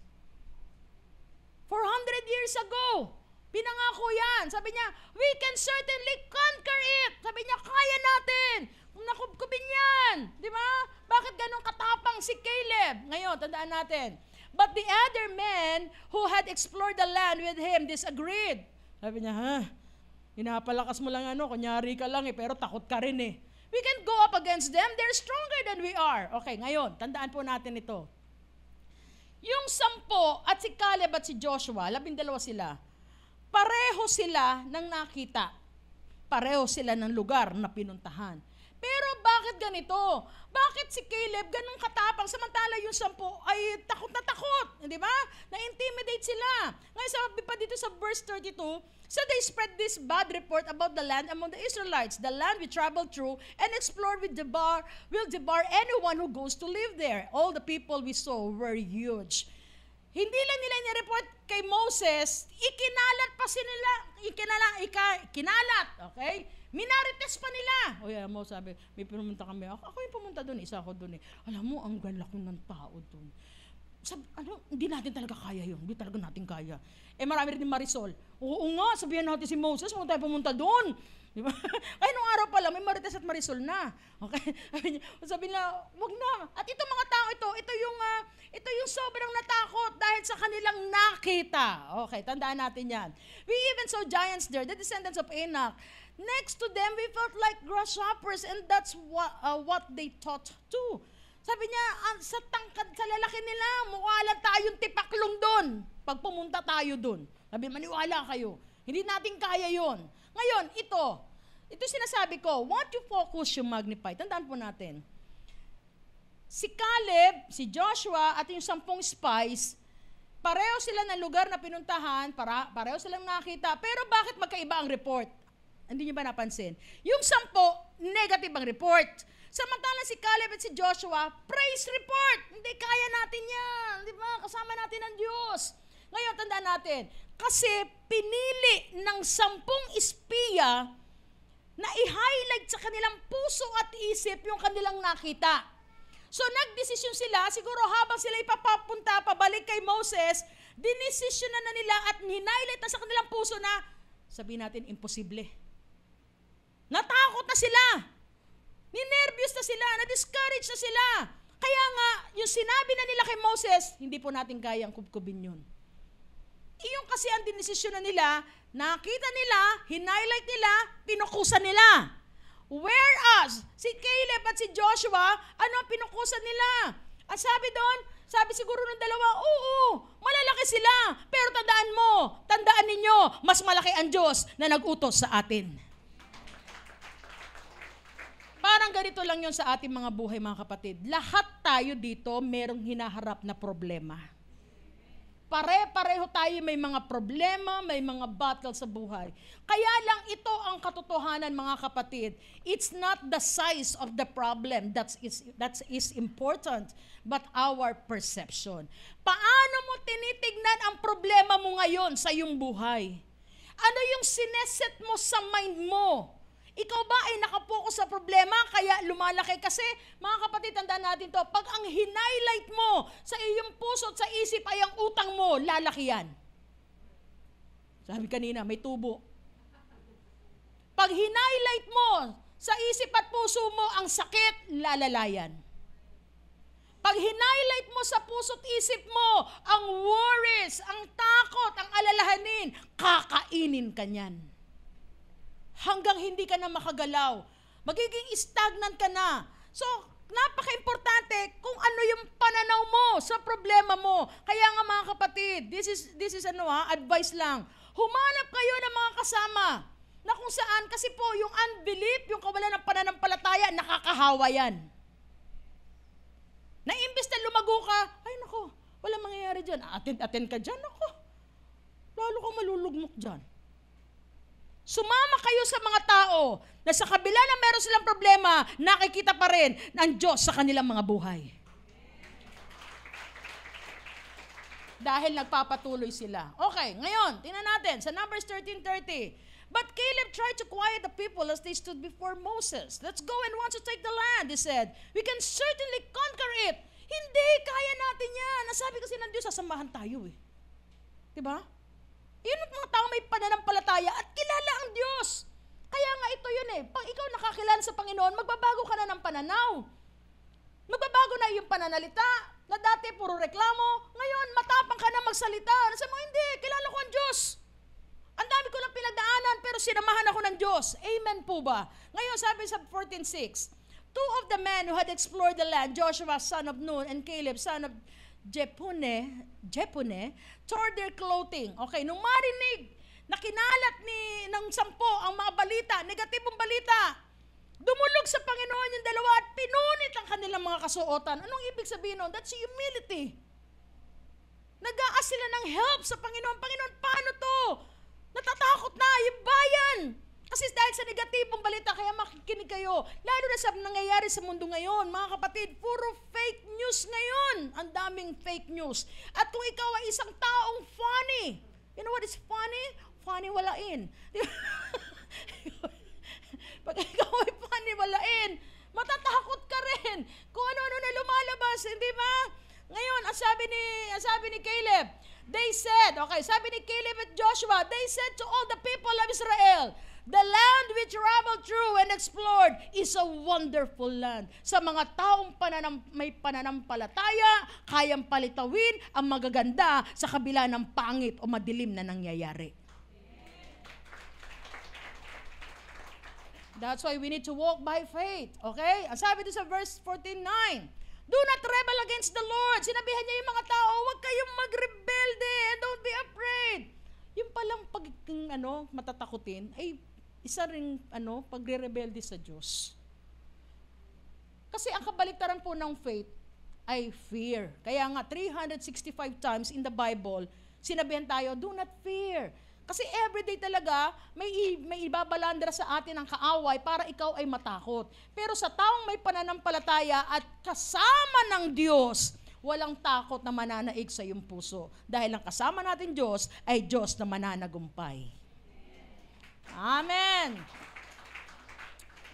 400 years ago, pinangako yan. Sabi niya, we can certainly conquer it. Sabi niya, kaya natin. Nakubkubin yan. Di ba? Bakit ganun katapang si Caleb? Ngayon, tandaan natin. But the other men who had explored the land with him disagreed. Sabi niya, pinapalakas mo lang kunyari ka lang pero takot ka rin eh. We can go up against them. They're stronger than we are. Okay, ngayon, tandaan po natin ito. Yung 10 at si Caleb at si Joshua, 12 sila, pareho sila ng nakita. Pareho sila ng lugar na pinuntahan. Pero bakit ganito? Bakit si Caleb ganun katapang samantala yung 10 ay takot na takot? Di ba? Na-intimidate sila. Ngayon sabi pa dito sa verse 32, so they spread this bad report about the land among the Israelites. The land we traveled through and explored will debar anyone who goes to live there. All the people we saw were huge. Hindi lang nila ni-report kay Moses, ikinalat pa sila, kinalat, okay? Minarites pa nila. O yan, Moses sabi, may pumunta kami. Ako yung pumunta doon, isa ako doon eh. Alam mo, ang galak ng tao doon. Sabi, hindi natin talaga kaya yun. Hindi talaga natin kaya. Eh marami rin Marisol. Oo nga, sabihan natin si Moses, huwag tayo pumunta doon. Di ba? Ay, nung araw pa lang, may Marites at Marisol na. Okay? Sabi nila, wag na. At itong mga tao ito yung sobrang natakot dahil sa kanilang nakita. Okay, tandaan natin yan. We even saw giants there, the descendants of Enoch. Next to them, we felt like grasshoppers, and that's what they thought too. Sabi niya, sa tangkad, sa lalaki nila, mukha lang tayong tipaklong doon. Pag pumunta tayo doon. Sabi, maniwala kayo. Hindi natin kaya yon. Ngayon, ito sinasabi ko, what you focus, you magnify. Tandaan po natin. Si Caleb, si Joshua, at yung 10 spies, pareho sila ng lugar na pinuntahan, pareho silang nakita, pero bakit magkaiba ang report? Hindi niyo ba napansin? Yung 10, negative ang report. Samantalang si Caleb at si Joshua, praise report. Hindi, kaya natin yan. Di ba? Kasama natin ang Diyos. Ngayon, tandaan natin, kasi pinili ng 10 espiya na i-highlight sa kanilang puso at isip yung kanilang nakita. So, nagdesisyon sila, siguro habang sila ipapapunta, pabalik kay Moses, dinesisyon na nila at hinighlight na sa kanilang puso na, sabihin natin, imposible. Natakot na sila. Ninervyos na sila, na-discourage na sila. Kaya nga, yung sinabi na nila kay Moses, hindi po natin kayang kubkubin yun. Iyon kasi ang dinesisyon na nila, nakita nila, hinighlight nila, pinukusan nila. Whereas, si Caleb at si Joshua, ano ang pinukusan nila? At sabi doon, sabi siguro ng dalawa, oo, malalaki sila. Pero tandaan ninyo, mas malaki ang Diyos na nag-utos sa atin. Parang ganito lang yun sa ating mga buhay, mga kapatid. Lahat tayo dito merong hinaharap na problema. Pare-pareho tayo may mga problema, may mga battle sa buhay. Kaya lang ito ang katotohanan, mga kapatid. It's not the size of the problem that is important, but our perception. Paano mo tinitignan ang problema mo ngayon sa iyong buhay? Ano yung sineset mo sa mind mo? Ikaw ba ay nakapokus sa problema kaya lumalaki? Kasi mga kapatid, tandaan natin to, pag ang hinighlight mo sa iyong puso at sa isip ay ang utang mo, lalaki yan. Sabi kanina, may tubo. Pag hinighlight mo sa isip at puso mo ang sakit, lalalayan. Pag hinighlight mo sa puso at isip mo ang worries, ang takot, ang alalahanin, kakainin ka niyan. Hanggang hindi ka na makagalaw. Magiging stagnant ka na. So, napaka-importante kung ano yung pananaw mo sa problema mo. Kaya nga mga kapatid, this is advice lang. Humanap kayo ng mga kasama na kung saan, kasi po yung unbelief, yung kawalan ng pananampalataya, nakakahawa yan. Na imbes na lumago ka, ay nako, walang mangyayari dyan. Attend ka dyan, nako. Lalo kang malulugmok dyan. Sumama kayo sa mga tao na sa kabila na meron silang problema, nakikita pa rin ng Diyos sa kanilang mga buhay. Dahil nagpapatuloy sila. Okay, ngayon, tingnan natin sa Numbers 13:30. But Caleb tried to quiet the people as they stood before Moses. Let's go and once to take the land, he said. We can certainly conquer it. Hindi, kaya natin yan. Nasabi kasi ng Diyos, sasamahan tayo eh. Diba? Yun ang mga tao may pananampalataya at kilala ang Diyos. Kaya nga ito yun eh. Pag ikaw nakakilala sa Panginoon, magbabago ka na ng pananaw. Magbabago na yung pananalita na dati puro reklamo. Ngayon, matapang ka na magsalita. Sabi mo, hindi, kilala ko ang Diyos. Ang dami ko lang pinagdaanan, pero sinamahan ako ng Diyos. Amen po ba? Ngayon, sabi sa 14:6, 2 of the men who had explored the land, Joshua son of Nun and Caleb son of Jepune tore their clothing. Okay, nung marinig na kinalat ng 10 ang mga balita, negatibong balita, dumulog sa Panginoon yung dalawa at pinunit ang kanilang mga kasuotan. Anong ibig sabihin nun? That's humility. Nag-aas sila ng help sa Panginoon. Panginoon, paano to? Natatakot na yung bayan. Kasi dahil sa negatibong balita, kaya makikinig kayo. Lalo na sa nangyayari sa mundo ngayon, mga kapatid, puro fake news ngayon. Ang daming fake news. At kung ikaw ay isang taong funny, you know what is funny? Funny walain. Pag ikaw ay funny walain, matatakot ka rin. Kung ano-ano na lumalabas, hindi ba? Ngayon, ang sabi ni Caleb, they said, okay, sabi ni Caleb at Joshua, they said to all the people of Israel, the land which traveled through and explored is a wonderful land. Sa mga taong may pananampalataya, kayang palitawin ang magaganda sa kabila ng pangit o madilim na nangyayari. That's why we need to walk by faith. Okay? Ang sabi doon sa verse 14:9, do not rebel against the Lord. Sinabihan niya yung mga tao, huwag kayong magrebelde and don't be afraid. Yung palang matatakutin ay isa ring pagre-rebelde sa Diyos. Kasi ang kabaliktaran po ng faith ay fear. Kaya nga 365 times in the Bible, sinabihan tayo, do not fear. Kasi everyday talaga, may ibabalandra sa atin ang kaaway para ikaw ay matakot. Pero sa taong may pananampalataya at kasama ng Diyos, walang takot na mananaig sa iyong puso. Dahil ang kasama natin Diyos ay Diyos na mananagumpay. Amen.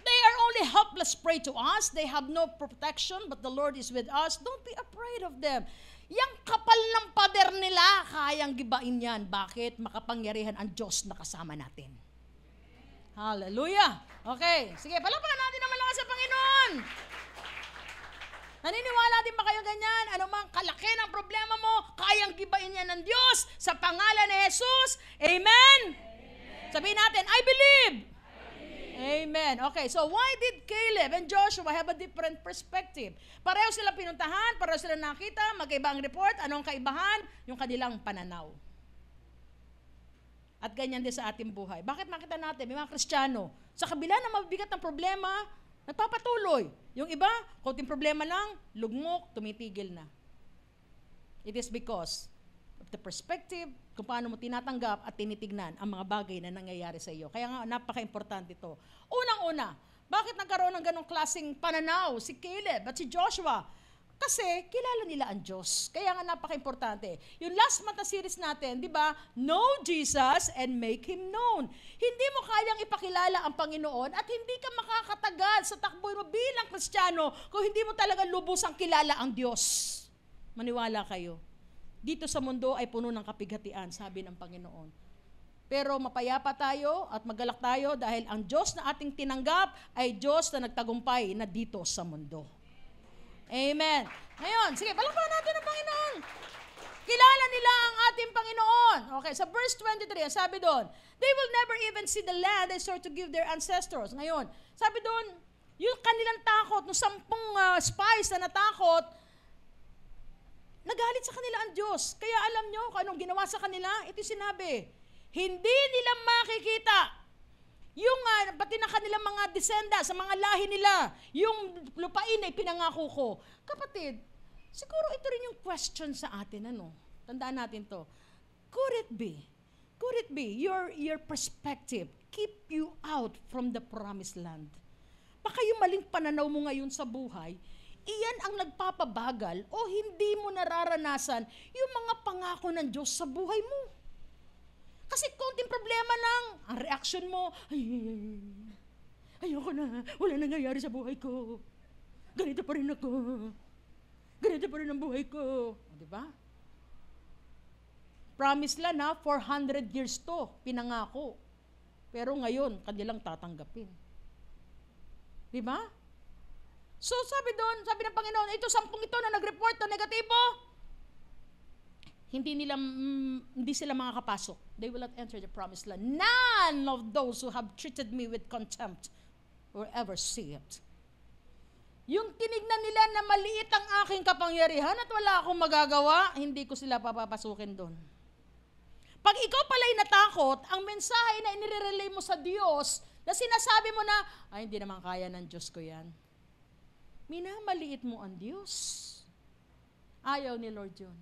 They are only helpless prey to us. They have no protection, but the Lord is with us. Don't be afraid of them. Yang kapal ng pader nila, kayang gibain yan. Bakit? Makapangyarihan ang Diyos na kasama natin. Hallelujah! Okay, sige, palakpakan natin naman lang sa Panginoon. Naniniwala din ba kayo ganyan? Ano mang kalaki ng problema mo, kayang gibain yan ng Diyos sa pangalan ni Jesus. Amen? Sabihin natin, I believe. Amen. Okay, so why did Caleb and Joshua have a different perspective? Pareho sila pinuntahan, pareho sila nakita, magkaiba ang report. Anong kaibahan? Yung kanilang pananaw. At ganyan din sa ating buhay. Bakit makita natin, may mga Kristiyano, sa kabila ng mabibigat ng problema, nagpapatuloy. Yung iba, konting problema lang, lugmok, tumitigil na. It is because of the perspective, kung paano mo tinatanggap at tinitignan ang mga bagay na nangyayari sa iyo. Kaya nga, napaka-importante ito. Unang-una, bakit nagkaroon ng ganong klaseng pananaw si Caleb at si Joshua? Kasi kilala nila ang Diyos. Kaya nga napaka-importante. Yung last month na series natin, di ba? Know Jesus and make Him known. Hindi mo kayang ipakilala ang Panginoon at hindi ka makakatagal sa takbo mo bilang Kristiyano kung hindi mo talaga lubusang kilala ang Diyos. Maniwala kayo. Dito sa mundo ay puno ng kapighatian, sabi ng Panginoon. Pero mapayapa tayo at magalak tayo dahil ang Diyos na ating tinanggap ay Diyos na nagtagumpay na dito sa mundo. Amen. Ngayon, sige, palakpakan natin ang Panginoon. Kilala nila ang ating Panginoon. Okay, sa verse 23, sabi doon, they will never even see the land they swore to give their ancestors. Ngayon, sabi doon, yung kanilang takot, yung 10 spies na natakot, nagalit sa kanila ang Diyos. Kaya alam nyo kung anong ginawa sa kanila? Ito sinabi, hindi nila makikita yung pati na kanilang mga descenda sa mga lahi nila, yung lupain ay pinangako ko. Kapatid, siguro ito rin yung question sa atin, ano? Tandaan natin to. Could it be your perspective keep you out from the promised land? Baka yung maling pananaw mo ngayon sa buhay, iyan ang nagpapabagal o hindi mo nararanasan yung mga pangako ng Diyos sa buhay mo. Kasi konting problema lang, ang reaction mo, ayoko na, wala nangyayari sa buhay ko. Ganito pa rin ako. Ganito pa rin ang buhay ko. Di ba? Promise lang na 400 years to, pinangako. Pero ngayon, kanilang tatanggapin. Di ba? So sabi ng Panginoon, ito 10 ito na nag-report na negatibo, hindi sila makakapasok. They will not enter the promised land. None of those who have treated me with contempt will ever see it. Yung tinignan nila na maliit ang aking kapangyarihan at wala akong magagawa, hindi ko sila papapasukin doon. Pag ikaw pala'y natakot, ang mensahe na inire-relay mo sa Diyos, na sinasabi mo na, ay hindi naman kaya ng Diyos ko yan. Minamaliit mo ang Diyos. Ayaw ni Lord yun.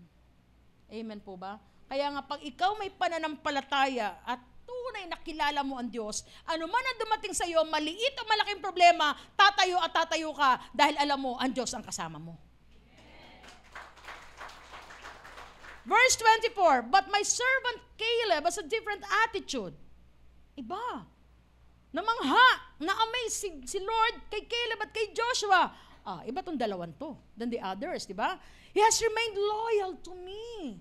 Amen po ba? Kaya nga pag ikaw may pananampalataya at tunay na kilala mo ang Diyos, ano man ang dumating sa iyo, maliit o malaking problema, tatayo at tatayo ka dahil alam mo, ang Diyos ang kasama mo. Verse 24, but my servant Caleb has a different attitude. Iba. Namangha, na-amaze si Lord kay Caleb at kay Joshua. Iba tong dalawan to than the others, di ba? He has remained loyal to me.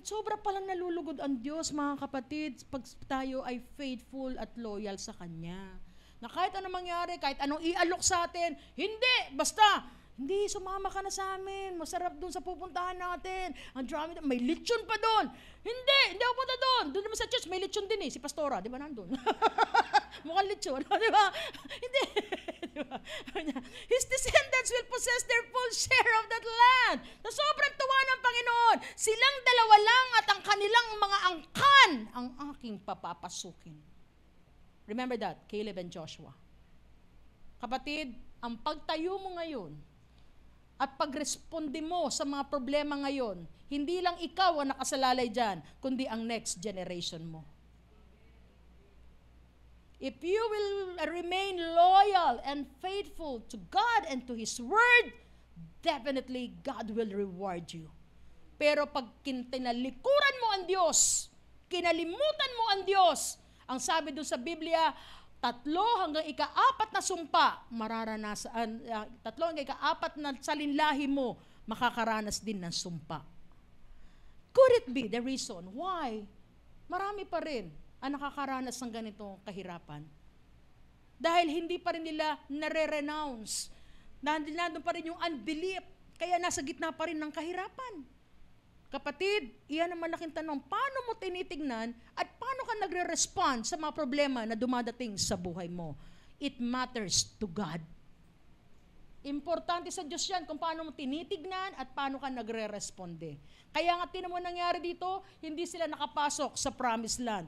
Sobra palang nalulugod ang Diyos, mga kapatid, pag tayo ay faithful at loyal sa Kanya. Na kahit anong mangyari, kahit anong ialok sa atin, hindi, basta, hindi, sumama ka na sa amin, masarap doon sa pupuntahan natin, ang drama, may lechon pa doon. Hindi ako punta doon. Doon naman sa church, may lechon din si Pastora, di ba nandun? Mukhang lechon, di ba? Hindi. His descendants will possess their full share of that land. Na sobrang tuwa ng Panginoon. Silang dalawa lang at ang kanilang mga angkan ang aking papapasukin. Remember that, Caleb and Joshua. Kapatid, ang pagtayo mo ngayon at pagresponde mo sa mga problema ngayon, hindi lang ikaw ang nakasalalay dyan, kundi ang next generation mo. If you will remain loyal and faithful to God and to His Word, definitely God will reward you. Pero pag tinalikuran mo ang Diyos, kinalimutan mo ang Diyos, ang sabi doon sa Biblia, 3 hanggang 4 na sumpa, mararanasan, 3 hanggang 4 na salinlahi mo, makakaranas din ng sumpa. Could it be the reason why marami pa rin ang nakakaranas ng ganitong kahirapan? Dahil hindi pa rin nila nare-renounce. Nandun pa rin yung unbelief. Kaya nasa gitna pa rin ng kahirapan. Kapatid, iyan ang malaking tanong. Paano mo tinitignan at paano ka nagre-respond sa mga problema na dumadating sa buhay mo? It matters to God. Importante sa Diyos yan kung paano mo tinitignan at paano ka nagre-responde. Kaya nga tinan mo nangyari dito, hindi sila nakapasok sa promised land.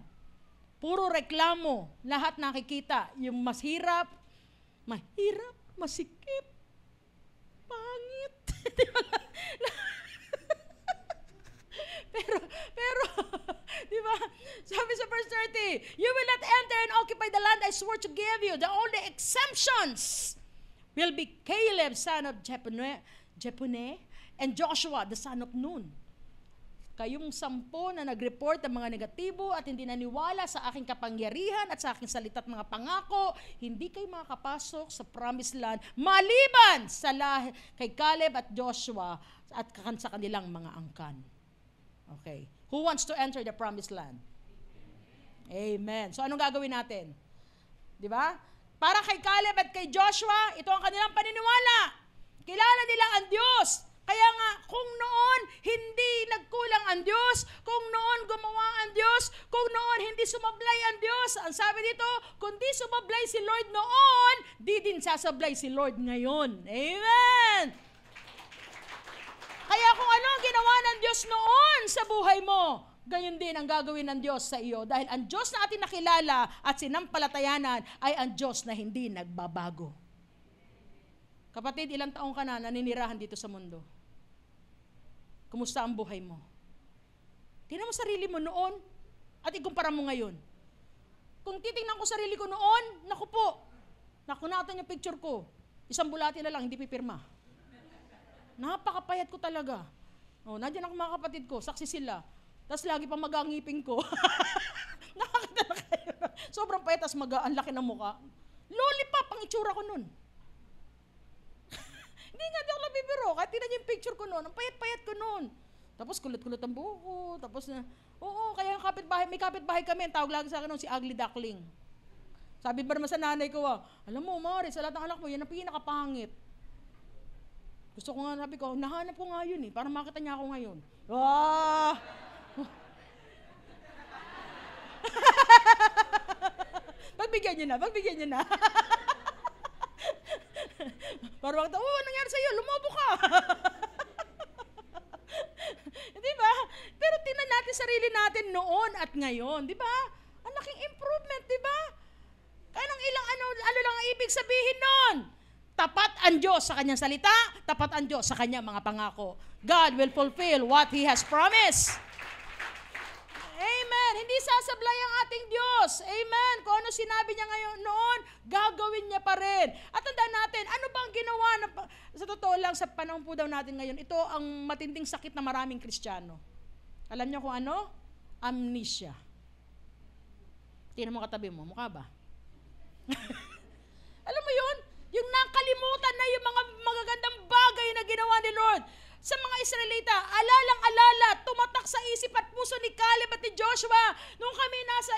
Puro reklamo, lahat nakikita. Yung mahirap, masikip, pangit. pero, di ba? Sabi sa verse 30, you will not enter and occupy the land I swore to give you. The only exemptions will be Caleb, son of Jephunneh, and Joshua, the son of Nun. Kayong 10 na nag-report ng mga negatibo at hindi naniwala sa aking kapangyarihan at sa aking salita at mga pangako, hindi kayo makakapasok sa promised land maliban sa kay Caleb at Joshua at sa kanilang mga angkan. Okay. Who wants to enter the promised land? Amen. So anong gagawin natin? Di ba? Para kay Caleb at kay Joshua, ito ang kanilang paniniwala. Kilala nila ang Diyos. Kaya nga, kung noon hindi nagkulang ang Diyos, kung noon gumawa ang Diyos, kung noon hindi sumablay ang Diyos, ang sabi dito, kung di sumablay si Lord noon, di din sasablay si Lord ngayon. Amen! Kaya kung ano ang ginawa ng Diyos noon sa buhay mo, gayon din ang gagawin ng Diyos sa iyo. Dahil ang Diyos na ating nakilala at sinampalatayanan ay ang Diyos na hindi nagbabago. Kapatid, ilang taong ka na naninirahan dito sa mundo? Kumusta ang buhay mo? Tingnan mo sarili mo noon at ikumpara mo ngayon. Kung titingnan ko sarili ko noon, naku po, nakunatan yung picture ko. Isang bulati na lang, hindi pipirma. Napakapayat ko talaga. Nandiyan ako mga kapatid ko, saksi sila. Tapos lagi pa magangipin ko. Nakakita na kayo. Sobrang payat, tapos ang laki ng mukha. Lollipop ang itsura ko nun. Hindi nga di ako nabibiro. Kahit tinan yung picture ko noon, ang payat-payat ko noon. Tapos kulot-kulot ang buhok ko. Tapos kaya yung kapitbahay, may kapitbahay kami, ang tawag lagi sa akin noon, si Ugly Duckling. Sabi ba naman sa nanay ko, alam mo, Mari, sa lahat ng anak mo, yan ang pinakapangit. Gusto ko nga, sabi ko, nahanap ko nga yun para makita niya ako ngayon. Pagbigyan niyo na. Parang, ano nangyari sa'yo? Lumobo ka. Di ba? Pero tingnan natin sarili natin noon at ngayon. Di ba? Ang laking improvement, di ba? Kaya ng ilang ano lang ang ibig sabihin nun? Tapat ang Diyos sa kanyang salita, tapat ang Diyos sa kanyang mga pangako. God will fulfill what He has promised. Amen. Hindi sasablay ang ating Diyos. Amen. Kung ano sinabi niya ngayon noon, gagawin niya pa rin. At tandaan natin, ano bang ginawa sa totoo lang sa panahon po daw natin ngayon, ito ang matinding sakit na maraming Kristiyano. Alam niyo kung ano? Amnesia. Tingnan mo katabi mo, mukha ba? Alam mo yun? Yung nakalimutan na yung mga magagandang bagay na ginawa ni Lord sa mga Israelita, alalang-alala, tumatak sa isip at puso ni Caleb at ni Joshua nung kami nasa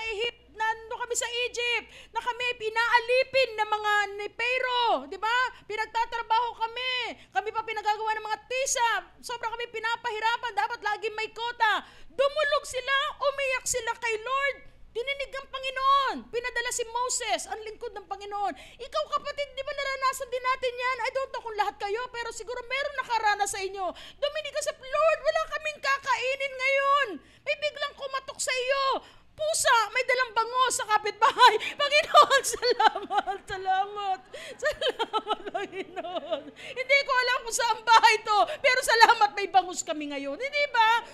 nung kami sa Egypt, na kami pinaalipin ng mga ni Pharaoh, di ba? Pinagtatrabaho kami. Kami pa pinagagawa ng mga tisa. Sobrang kami pinapahirapan, dapat lagi may kota. Dumulog sila, umiyak sila kay Lord. Dininig ang Panginoon. Pinadala si Moses, ang lingkod ng Panginoon. Ikaw kapatid, di ba naranasan din natin yan? I don't know kung lahat kayo, pero siguro meron nakaranas sa inyo. Duminig ka sa Lord, wala kaming kakainin ngayon. May biglang kumatok sa iyo. Pusa, may dalang bango sa kapitbahay. Panginoon, salamat, salamat, salamat, Panginoon. Hindi ko alam kung saan bahay to, pero salamat may bangus kami ngayon. Hindi ba?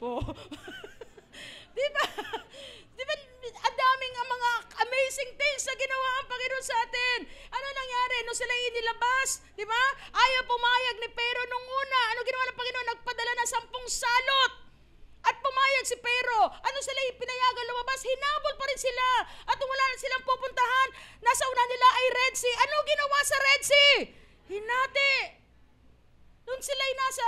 Po. Di ba? Di ba, ang daming mga amazing things na ginawa ang Panginoon sa atin. Ano nangyari? Nung sila inilabas, di ba? Ayaw pumayag ni Pharaoh nung una. Ano ginawa ng Panginoon? Nagpadala ng 10 salot. At pumayag si Pharaoh. Ano sila pinayagan lumabas? Hinabol pa rin sila. At wala na silang pupuntahan. Nasa una nila ay Red Sea. Ano ginawa sa Red Sea? Hinati. Doon sila ay nasa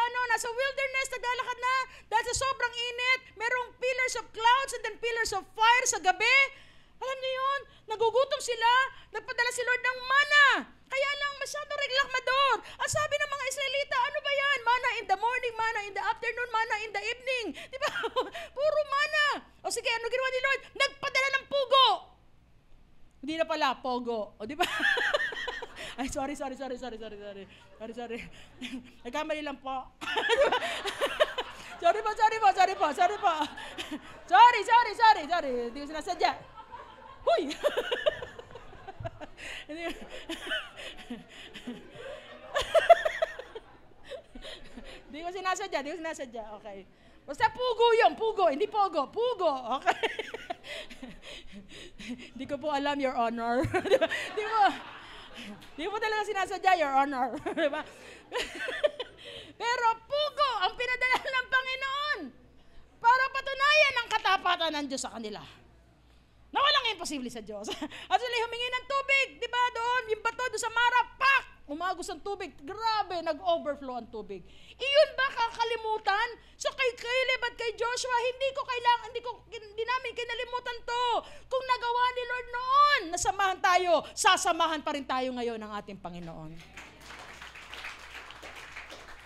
wilderness, naglalakad na, dahil sa sobrang init, merong pillars of clouds and then pillars of fire sa gabi. Alam niyo yun? Nagugutom sila, nagpadala si Lord ng mana. Kaya lang masyadong reklamador. Ang sabi ng mga Israelita, ano ba yan? Mana in the morning, mana in the afternoon, mana in the evening. Di ba? Puro mana. O sige, ano ginawa ni Lord? Nagpadala ng pugo. Hindi na pala, pogo. O di ba? Ay, sorry. Nagkamali lang po. Sorry po. Sorry. Hindi ko sinasadya. Huy! Hindi ko sinasadya. Okay. Basta pugo yun, pugo. Hindi pogo, pugo. Okay. Hindi ko po alam, Your Honor. Di mo talaga sinasadya, Your Honor. Diba? Pero pugo ang pinadala ng Panginoon para patunayan ang katapatan ng Diyos sa kanila. Na walang imposible sa Diyos. At sila humingi ng tubig, di ba doon? Yung bato doon sa Mara, pak! Umagos ang tubig. Grabe, nag-overflow ang tubig. Iyon ba kakalimutan? So kay Caleb at kay Joshua, hindi namin kinalimutan to. Kung nagawa ni Lord noon, nasamahan tayo, sasamahan pa rin tayo ngayon ng ating Panginoon.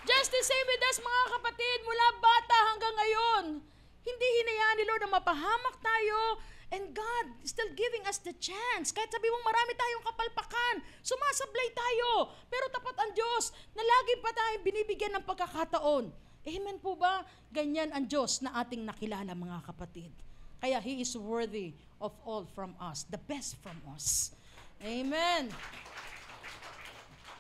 Just the same with us, mga kapatid, mula bata hanggang ngayon, hindi hinayaan ni Lord na mapahamak tayo. And God is still giving us the chance. Kahit sabi mong marami tayong kapalpakan, sumasablay tayo. Pero tapat ang Diyos na lagi pa tayong binibigyan ng pagkakataon. Amen po ba? Ganyan ang Diyos na ating nakilala, mga kapatid. Kaya He is worthy of all from us. The best from us. Amen.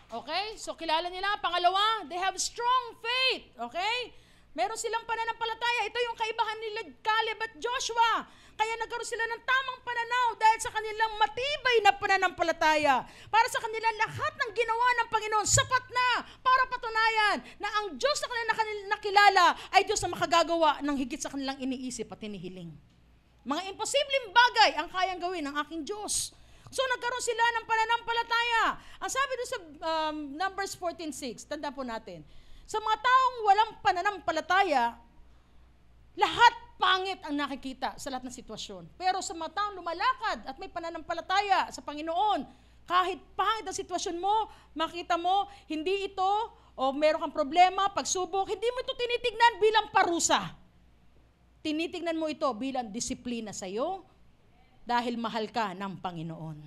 Okay? So kilala nila. Pangalawa, they have strong faith. Okay? Meron silang pananampalataya. Ito yung kaibahan nila Caleb at Joshua. Kaya nagkaroon sila ng tamang pananaw dahil sa kanilang matibay na pananampalataya. Para sa kanila, lahat ng ginawa ng Panginoon sapat na para patunayan na ang Diyos na kanilang nakilala ay Diyos na makagagawa ng higit sa kanilang iniisip at hinihiling. Mga imposibleng bagay ang kayang gawin ng aking Diyos. So nagkaroon sila ng pananampalataya. Ang sabi doon sa Numbers 14:6, tanda po natin, sa mga taong walang pananampalataya, lahat pangit ang nakikita sa lahat ng sitwasyon. Pero sa mga taong lumalakad at may pananampalataya sa Panginoon, kahit pangit ang sitwasyon mo, makita mo, hindi ito, o meron kang problema, pagsubok, hindi mo ito tinitignan bilang parusa. Tinitignan mo ito bilang disiplina sa iyo, dahil mahal ka ng Panginoon.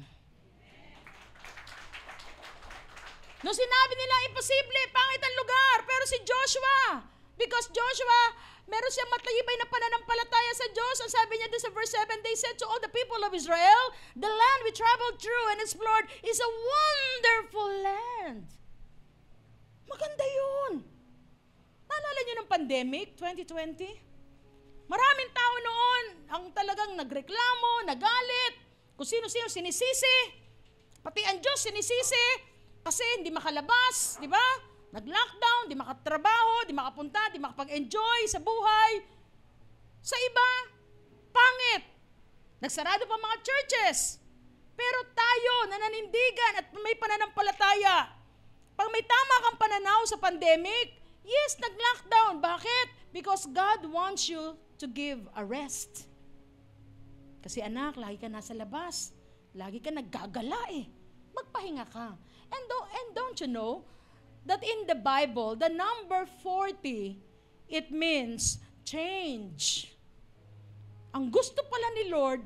Nung sinabi nila, imposible, pangit ang lugar, pero si Joshua, because Joshua, meron siyang matibay na pananampalataya sa Diyos. Ang sabi niya doon sa verse 7, they said to all the people of Israel, the land we traveled through and explored is a wonderful land. Maganda yun. Naalala niyo ng pandemic, 2020? Maraming tao noon ang talagang nagreklamo, nagalit, kung sino-sino sinisisi, pati ang Diyos sinisisi, kasi hindi makalabas, di ba? Nag-lockdown, di makatrabaho, di makapunta, di makapag-enjoy sa buhay. Sa iba, pangit. Nagsarado pa mga churches. Pero tayo, nananindigan at may pananampalataya. Pag may tama kang pananaw sa pandemic, yes, nag-lockdown. Bakit? Because God wants you to give a rest. Kasi anak, lagi ka nasa labas. Lagi ka naggagala eh. Magpahinga ka. And don't you know that in the Bible, the number 40, it means change. Ang gusto pala ni Lord,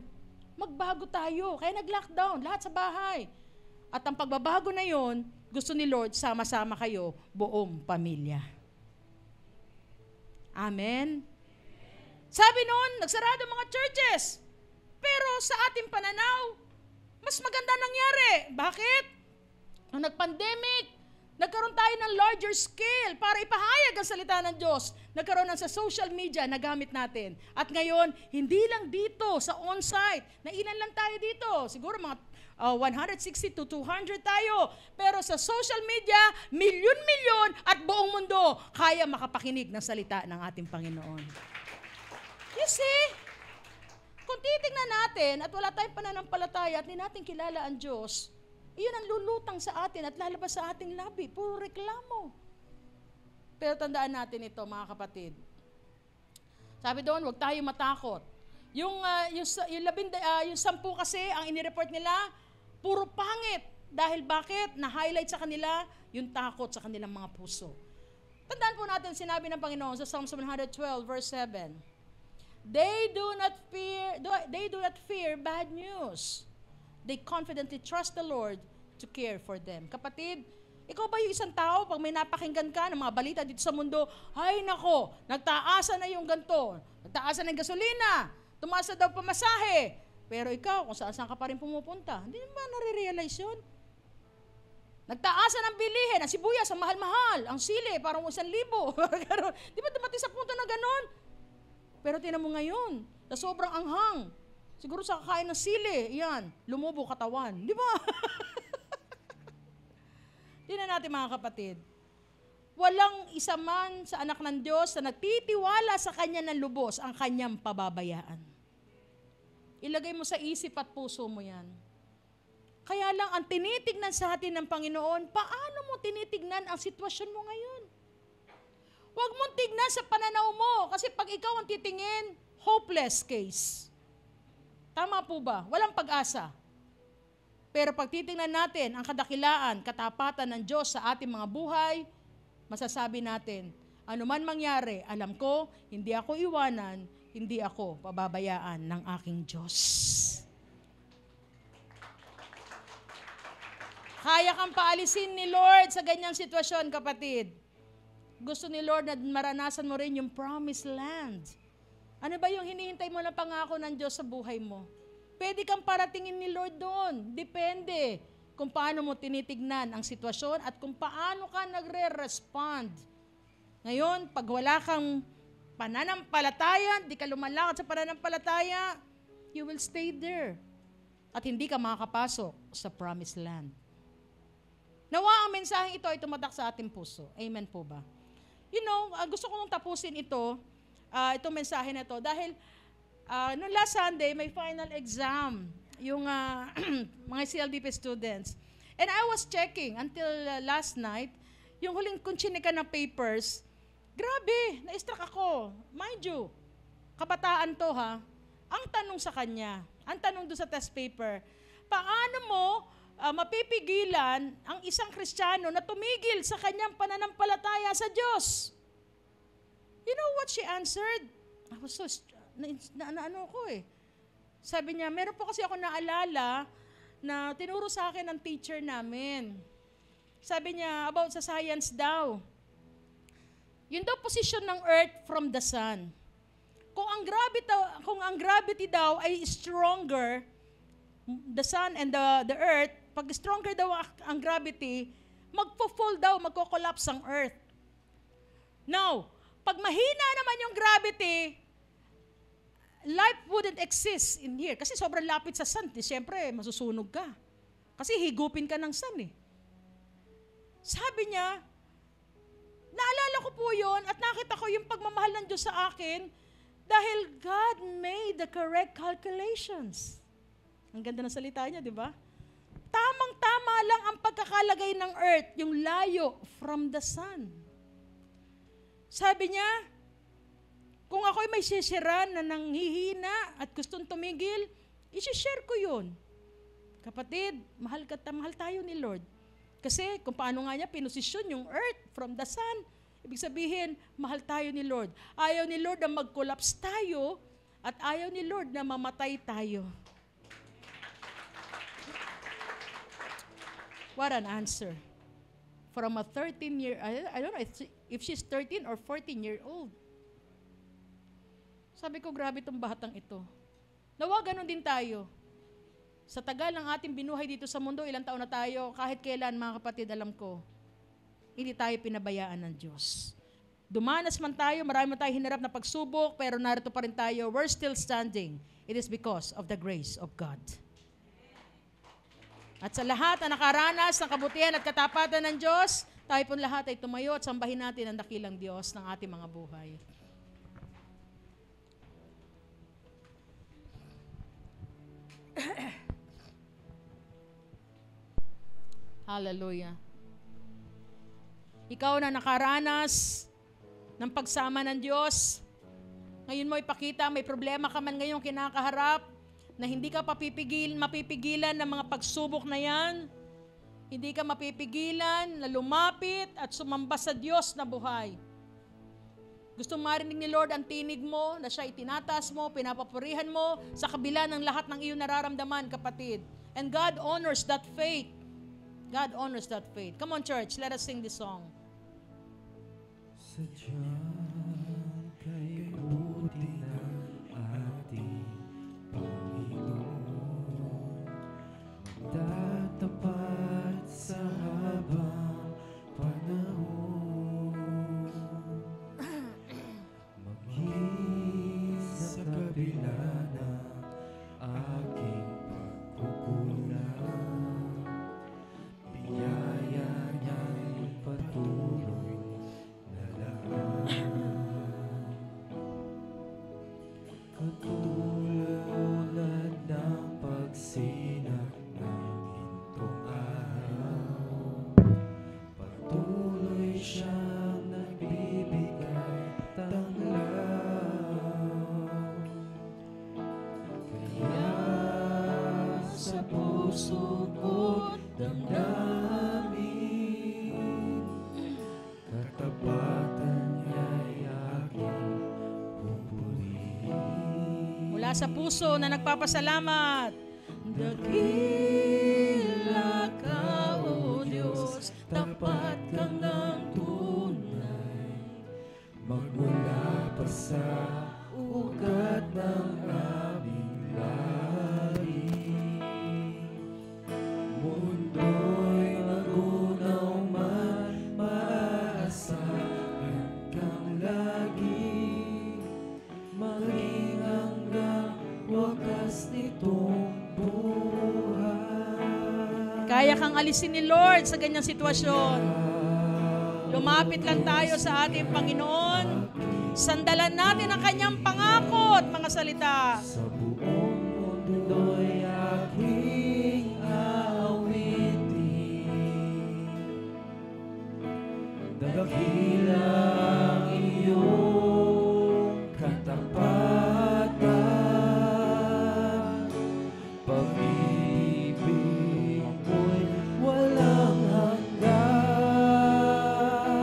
magbago tayo. Kaya nag-lockdown, lahat sa bahay. At ang pagbabago na yon, gusto ni Lord, sama-sama kayo, buong pamilya. Amen? Sabi noon, nagsarado mga churches. Pero sa ating pananaw, mas maganda nangyari. Bakit? Nung nag-pandemic, nagkaroon tayo ng larger scale para ipahayag ang salita ng Diyos. Nagkaroon ng sa social media na gamit natin. At ngayon, hindi lang dito sa on-site. Na ilan lang tayo dito. Siguro mga 160 to 200 tayo. Pero sa social media, milyon-milyon at buong mundo kaya makapakinig ng salita ng ating Panginoon. You see? Kung titingnan natin at wala tayong pananampalataya at hindi natin kilala ang Diyos, iyon ang lulutang sa atin at lalabas sa ating labi. Puro reklamo. Pero tandaan natin ito, mga kapatid. Sabi doon, huwag tayo matakot. Yung 10 kasi, ang inireport nila, puro pangit. Dahil bakit? Na-highlight sa kanila yung takot sa kanilang mga puso. Tandaan po natin, sinabi ng Panginoon sa Psalm 112, verse 7. They do not fear bad news. They confidently trust the Lord to care for them. Kapatid, ikaw ba yung isang tao, pag may napakinggan ka ng mga balita dito sa mundo, ay nako, nagtaasa na yung ganto, nagtaasa na yung gasolina, tumaas na daw pamasahe, pero ikaw, kung saan ka pa rin pumupunta, hindi mo ba nare-realize yun? Nagtaasa ng bilihin, ang sibuyas, ang mahal-mahal, ang sili, parang 1,000. Di ba dumating sa punto na ganon? Pero tinan mo ngayon, na sobrang anghang, siguro sa kakain ng sili, yan, lumubo katawan. Di ba? Tingnan natin mga kapatid. Walang isa man sa anak ng Diyos na nagtitiwala sa Kanya ng lubos ang Kanyang pababayaan. Ilagay mo sa isip at puso mo yan. Kaya lang ang tinitignan sa atin ng Panginoon, paano mo tinitignan ang sitwasyon mo ngayon? Huwag mong tignan sa pananaw mo, kasi pag ikaw ang titingin, hopeless case. Tama po ba? Walang pag-asa. Pero pag titingnan natin ang kadakilaan, katapatan ng Diyos sa ating mga buhay, masasabi natin, ano man mangyari, alam ko, hindi ako iwanan, hindi ako pababayaan ng aking Diyos. Kaya kang paalisin ni Lord sa ganyang sitwasyon, kapatid. Gusto ni Lord na maranasan mo rin yung promised land. Ano ba yung hinihintay mo na pangako ng Diyos sa buhay mo? Pwede kang paratingin ni Lord doon. Depende kung paano mo tinitignan ang sitwasyon at kung paano ka nagre-respond. Ngayon, pag wala kang pananampalataya, di ka lumalakad sa pananampalataya, you will stay there. At hindi ka makakapasok sa promised land. Nawa ang mensaheng ito ay tumatak sa ating puso. Amen po ba? You know, gusto ko nung tapusin ito, itong mensahe na ito, dahil noong last Sunday, may final exam, yung mga CLDP students. And I was checking until last night, yung huling kung chinika ng papers, grabe, na-struck ako. Mind you, kabataan to ha, ang tanong sa kanya, ang tanong doon sa test paper, paano mo mapipigilan ang isang Kristiyano na tumigil sa kanyang pananampalataya sa Diyos? You know what she answered? I was so, ano ko eh. Sabi niya, meron po kasi ako naalala na tinuro sa akin ng teacher namin. Sabi niya, about sa science daw. Yun daw position ng Earth from the Sun. Kung ang gravity daw ay stronger, the Sun and the Earth, pag stronger daw ang gravity, magpo-fall daw, magko-collapse ang Earth. Now, pag mahina naman yung gravity, life wouldn't exist in here. Kasi sobrang lapit sa sun. Siyempre, masusunog ka. Kasi higupin ka ng sun eh. Sabi niya, naalala ko po yun at nakita ko yung pagmamahal ng Diyos sa akin dahil God made the correct calculations. Ang ganda ng salita niya, di ba? Tamang-tama lang ang pagkakalagay ng earth, yung layo from the sun. Sabi niya, kung ako'y may sisiran na nanghihina at gustong tumigil, isi-share ko yun. Kapatid, mahal tayo ni Lord. Kasi kung paano nga niya pinosisyon yung earth from the sun, ibig sabihin, mahal tayo ni Lord. Ayaw ni Lord na mag-collapse tayo at ayaw ni Lord na mamatay tayo. What an answer. From a 13-year, I don't know if she's 13 or 14-year-old. Sabi ko, grabe itong batang ito. Nawa, ganun din tayo. Sa tagal ng ating binuhay dito sa mundo, ilang taon na tayo, kahit kailan, mga kapatid, alam ko, hindi tayo pinabayaan ng Diyos. Dumanas man tayo, marami man tayo hinarap na pagsubok, pero narito pa rin tayo, we're still standing. It is because of the grace of God. At sa lahat na nakaranas ng kabutihan at katapatan ng Diyos, tayo pong lahat ay tumayo at sambahin natin ang dakilang Diyos ng ating mga buhay. Hallelujah. Ikaw na nakaranas ng pagsama ng Diyos, ngayon mo ipakita, may problema ka man ngayong kinakaharap, na hindi ka mapipigilan ng mga pagsubok na yan, hindi ka mapipigilan na lumapit at sumamba sa Diyos na buhay. Gusto marinig ni Lord ang tinig mo, na siya itinataas mo, pinapapurihan mo, sa kabila ng lahat ng iyong nararamdaman, kapatid. And God honors that faith. God honors that faith. Come on, church, let us sing this song. Sadyang kay buti ng ating Panginoon, magtatapat sa habang panahon, maging sa kabila ng aking pagkukulang, biyaya niya'y patuloy na laan. Katulad ng pagsinag ng gintong araw, patuloy siyang nagbibigay tanglaw. Kaya sa puso ko't damdamin, katapatan niya'y aking pupurihin. Mula sa puso na nagpapasalamat, dakila ka, O Diyos, tapat kang ng tunay, Magmula pa sa ugat ng aming lahi, mundo'y magunaw man, maaasahan kang lagi, maging hanggang wakas nitong buhay. kaya kang alisin ni Lord sa ganyang sitwasyon. Lumapit lang tayo sa ating Panginoon. Sandalan natin ang kanyang pangako at mga salita. Sa buong mundo'y aking aawitin, dakila ang iyong katapatan, pag-ibig mo'y walang hanggan.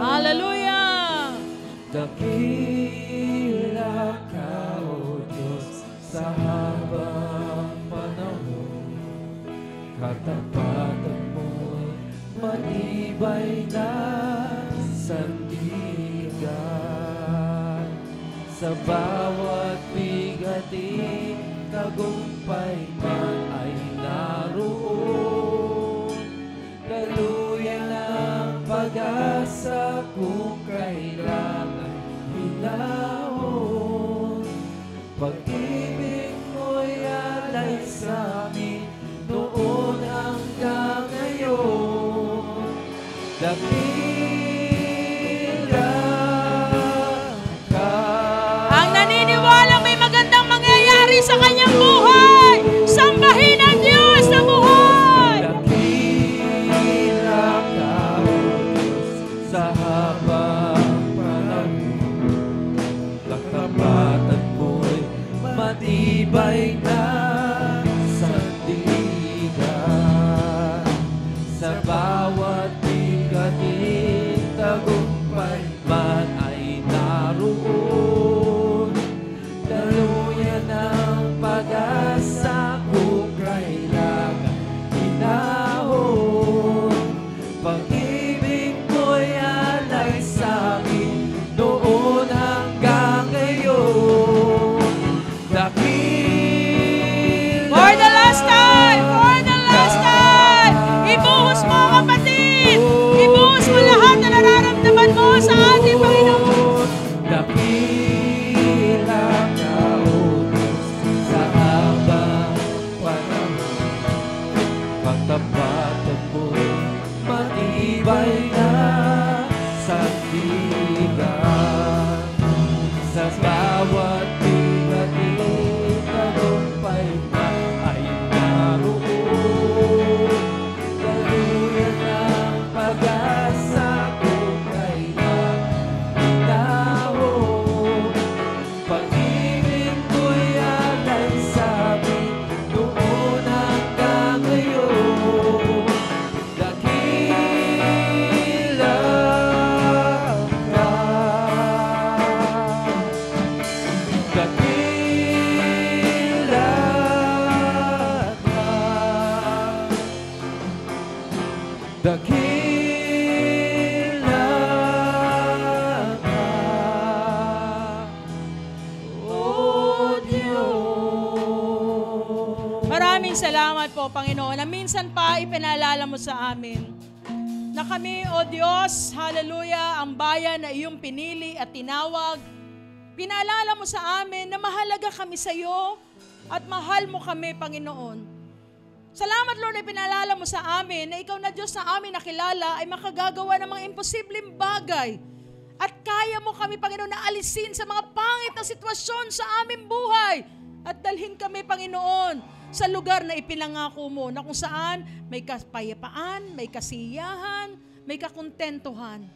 Hallelujah! Dakila ka, O Diyos, sa Sa bawat bigating tagumpay man ay naroon. Daluyan ang pag-asa kung kailan ay hinahon. Pag-ibig mo'y alay sa amin noon hanggang ngayon. Dakila ka. Ang naniniwalang may magandang mangyayari sa kanyang buhay, sambahin ang Diyos na buhay. Dakila ka, O Diyos, sa habang panahon. Katapatan mo'y matibay na sandigan. Sa bawat bigating tagumpay man ay naroon. Daluyan ang pag-asa kung kailan hinahon. Pag-ibig mo'y alay sa amin noon hanggang ngayon. Dakila For the last time! For the last time! Ibuhos mo, kapatid! Ibuhos mo lahat na nararamdaman mo sa ating Panginoon. Dakila ka, O Diyos, sa habang panahon. Pagtapatan mo'y matibay na sandigan. Sa bawat bigating tagumpay na ay naroon. Daluyan ang pag-asa kung kailan hinahon. Pag-ibig mo'y alay sa amin noon hanggang ngayon. Dakila ka. Dakila ka. Dakila ka, O Diyos. Maraming salamat po, Panginoon, na minsan pa ipinaalala mo sa amin na kami, O Diyos, hallelujah, ang bayan na iyong pinili at tinawag. Pinaalala mo sa amin na mahalaga kami sa iyo at mahal mo kami, Panginoon. Salamat, Lord, na pinaalala mo sa amin na ikaw na Diyos na amin nakilala ay makagagawa ng mga imposibleng bagay. At kaya mo kami, Panginoon, na alisin sa mga pangit na sitwasyon sa aming buhay. At dalhin kami, Panginoon, sa lugar na ipinangako mo na kung saan may kapayapaan, may kasiyahan, may kakontentuhan.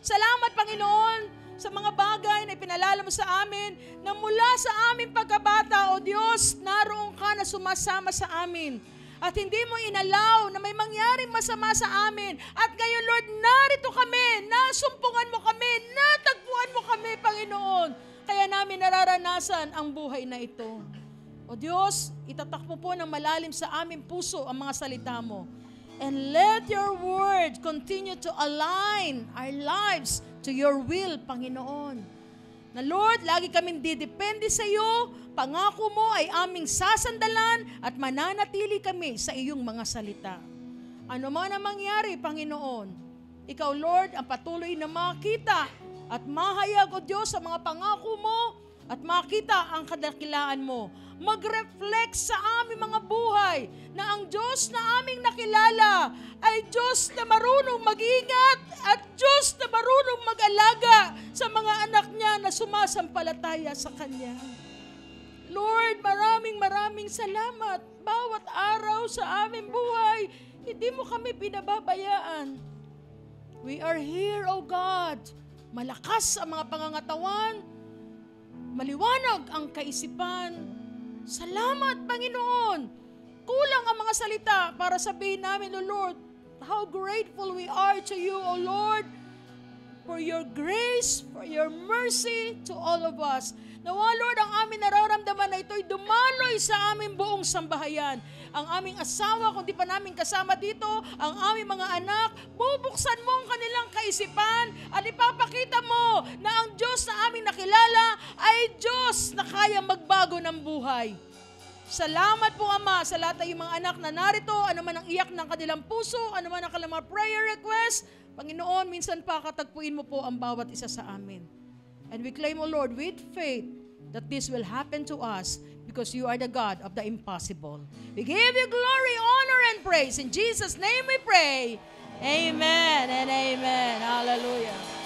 Salamat, Panginoon, sa mga bagay na ipinalala mo sa amin na mula sa aming pagkabata, O Diyos, naroon ka na sumasama sa amin. At hindi mo inalaw na may mangyaring masama sa amin. At ngayon, Lord, narito kami, nasumpungan mo kami, natagpuan mo kami, Panginoon. Kaya namin nararanasan ang buhay na ito. O Diyos, itatakbo po ng malalim sa aming puso ang mga salita mo. And let your word continue to align our lives to your will, Panginoon. Na Lord, lagi kaming didepende sa iyo, pangako mo ay aming sasandalan at mananatili kami sa iyong mga salita. Ano man ang mangyari, Panginoon, ikaw, Lord, ang patuloy na makita at mahayag, O Diyos, sa mga pangako mo at makita ang kadakilaan mo. Mag-reflect sa aming mga buhay na ang Diyos na aming nakilala ay Diyos na marunong mag-ingat at Diyos na marunong mag-alaga sa mga anak niya na sumasampalataya sa Kanya. Lord, maraming salamat. Bawat araw sa aming buhay, hindi mo kami pinababayaan. We are here, O God. Malakas ang mga pangangatawan, maliwanag ang kaisipan. Salamat, Panginoon. Kulang ang mga salita para sabihin namin, O Lord, how grateful we are to you, O Lord, for your grace, for your mercy to all of us. Nawa, Lord, ang aming nararamdaman na ito'y dumaloy sa aming buong sambahayan. Ang aming asawa, kung di pa namin kasama dito, ang aming mga anak, bubuksan mo ang kanilang kaisipan at ipapakita mo na ang Diyos na aming nakilala ay Diyos na kaya magbago ng buhay. Salamat po, Ama, sa lahat ng mga anak na narito, ano man ang iyak ng kanilang puso, ano man ang kanilang mga prayer request. Panginoon, minsan pa katagpuin mo po ang bawat isa sa amin. And we claim, O Lord, with faith, that this will happen to us because you are the God of the impossible. We give you glory, honor, and praise. In Jesus' name we pray. Amen and amen. Hallelujah.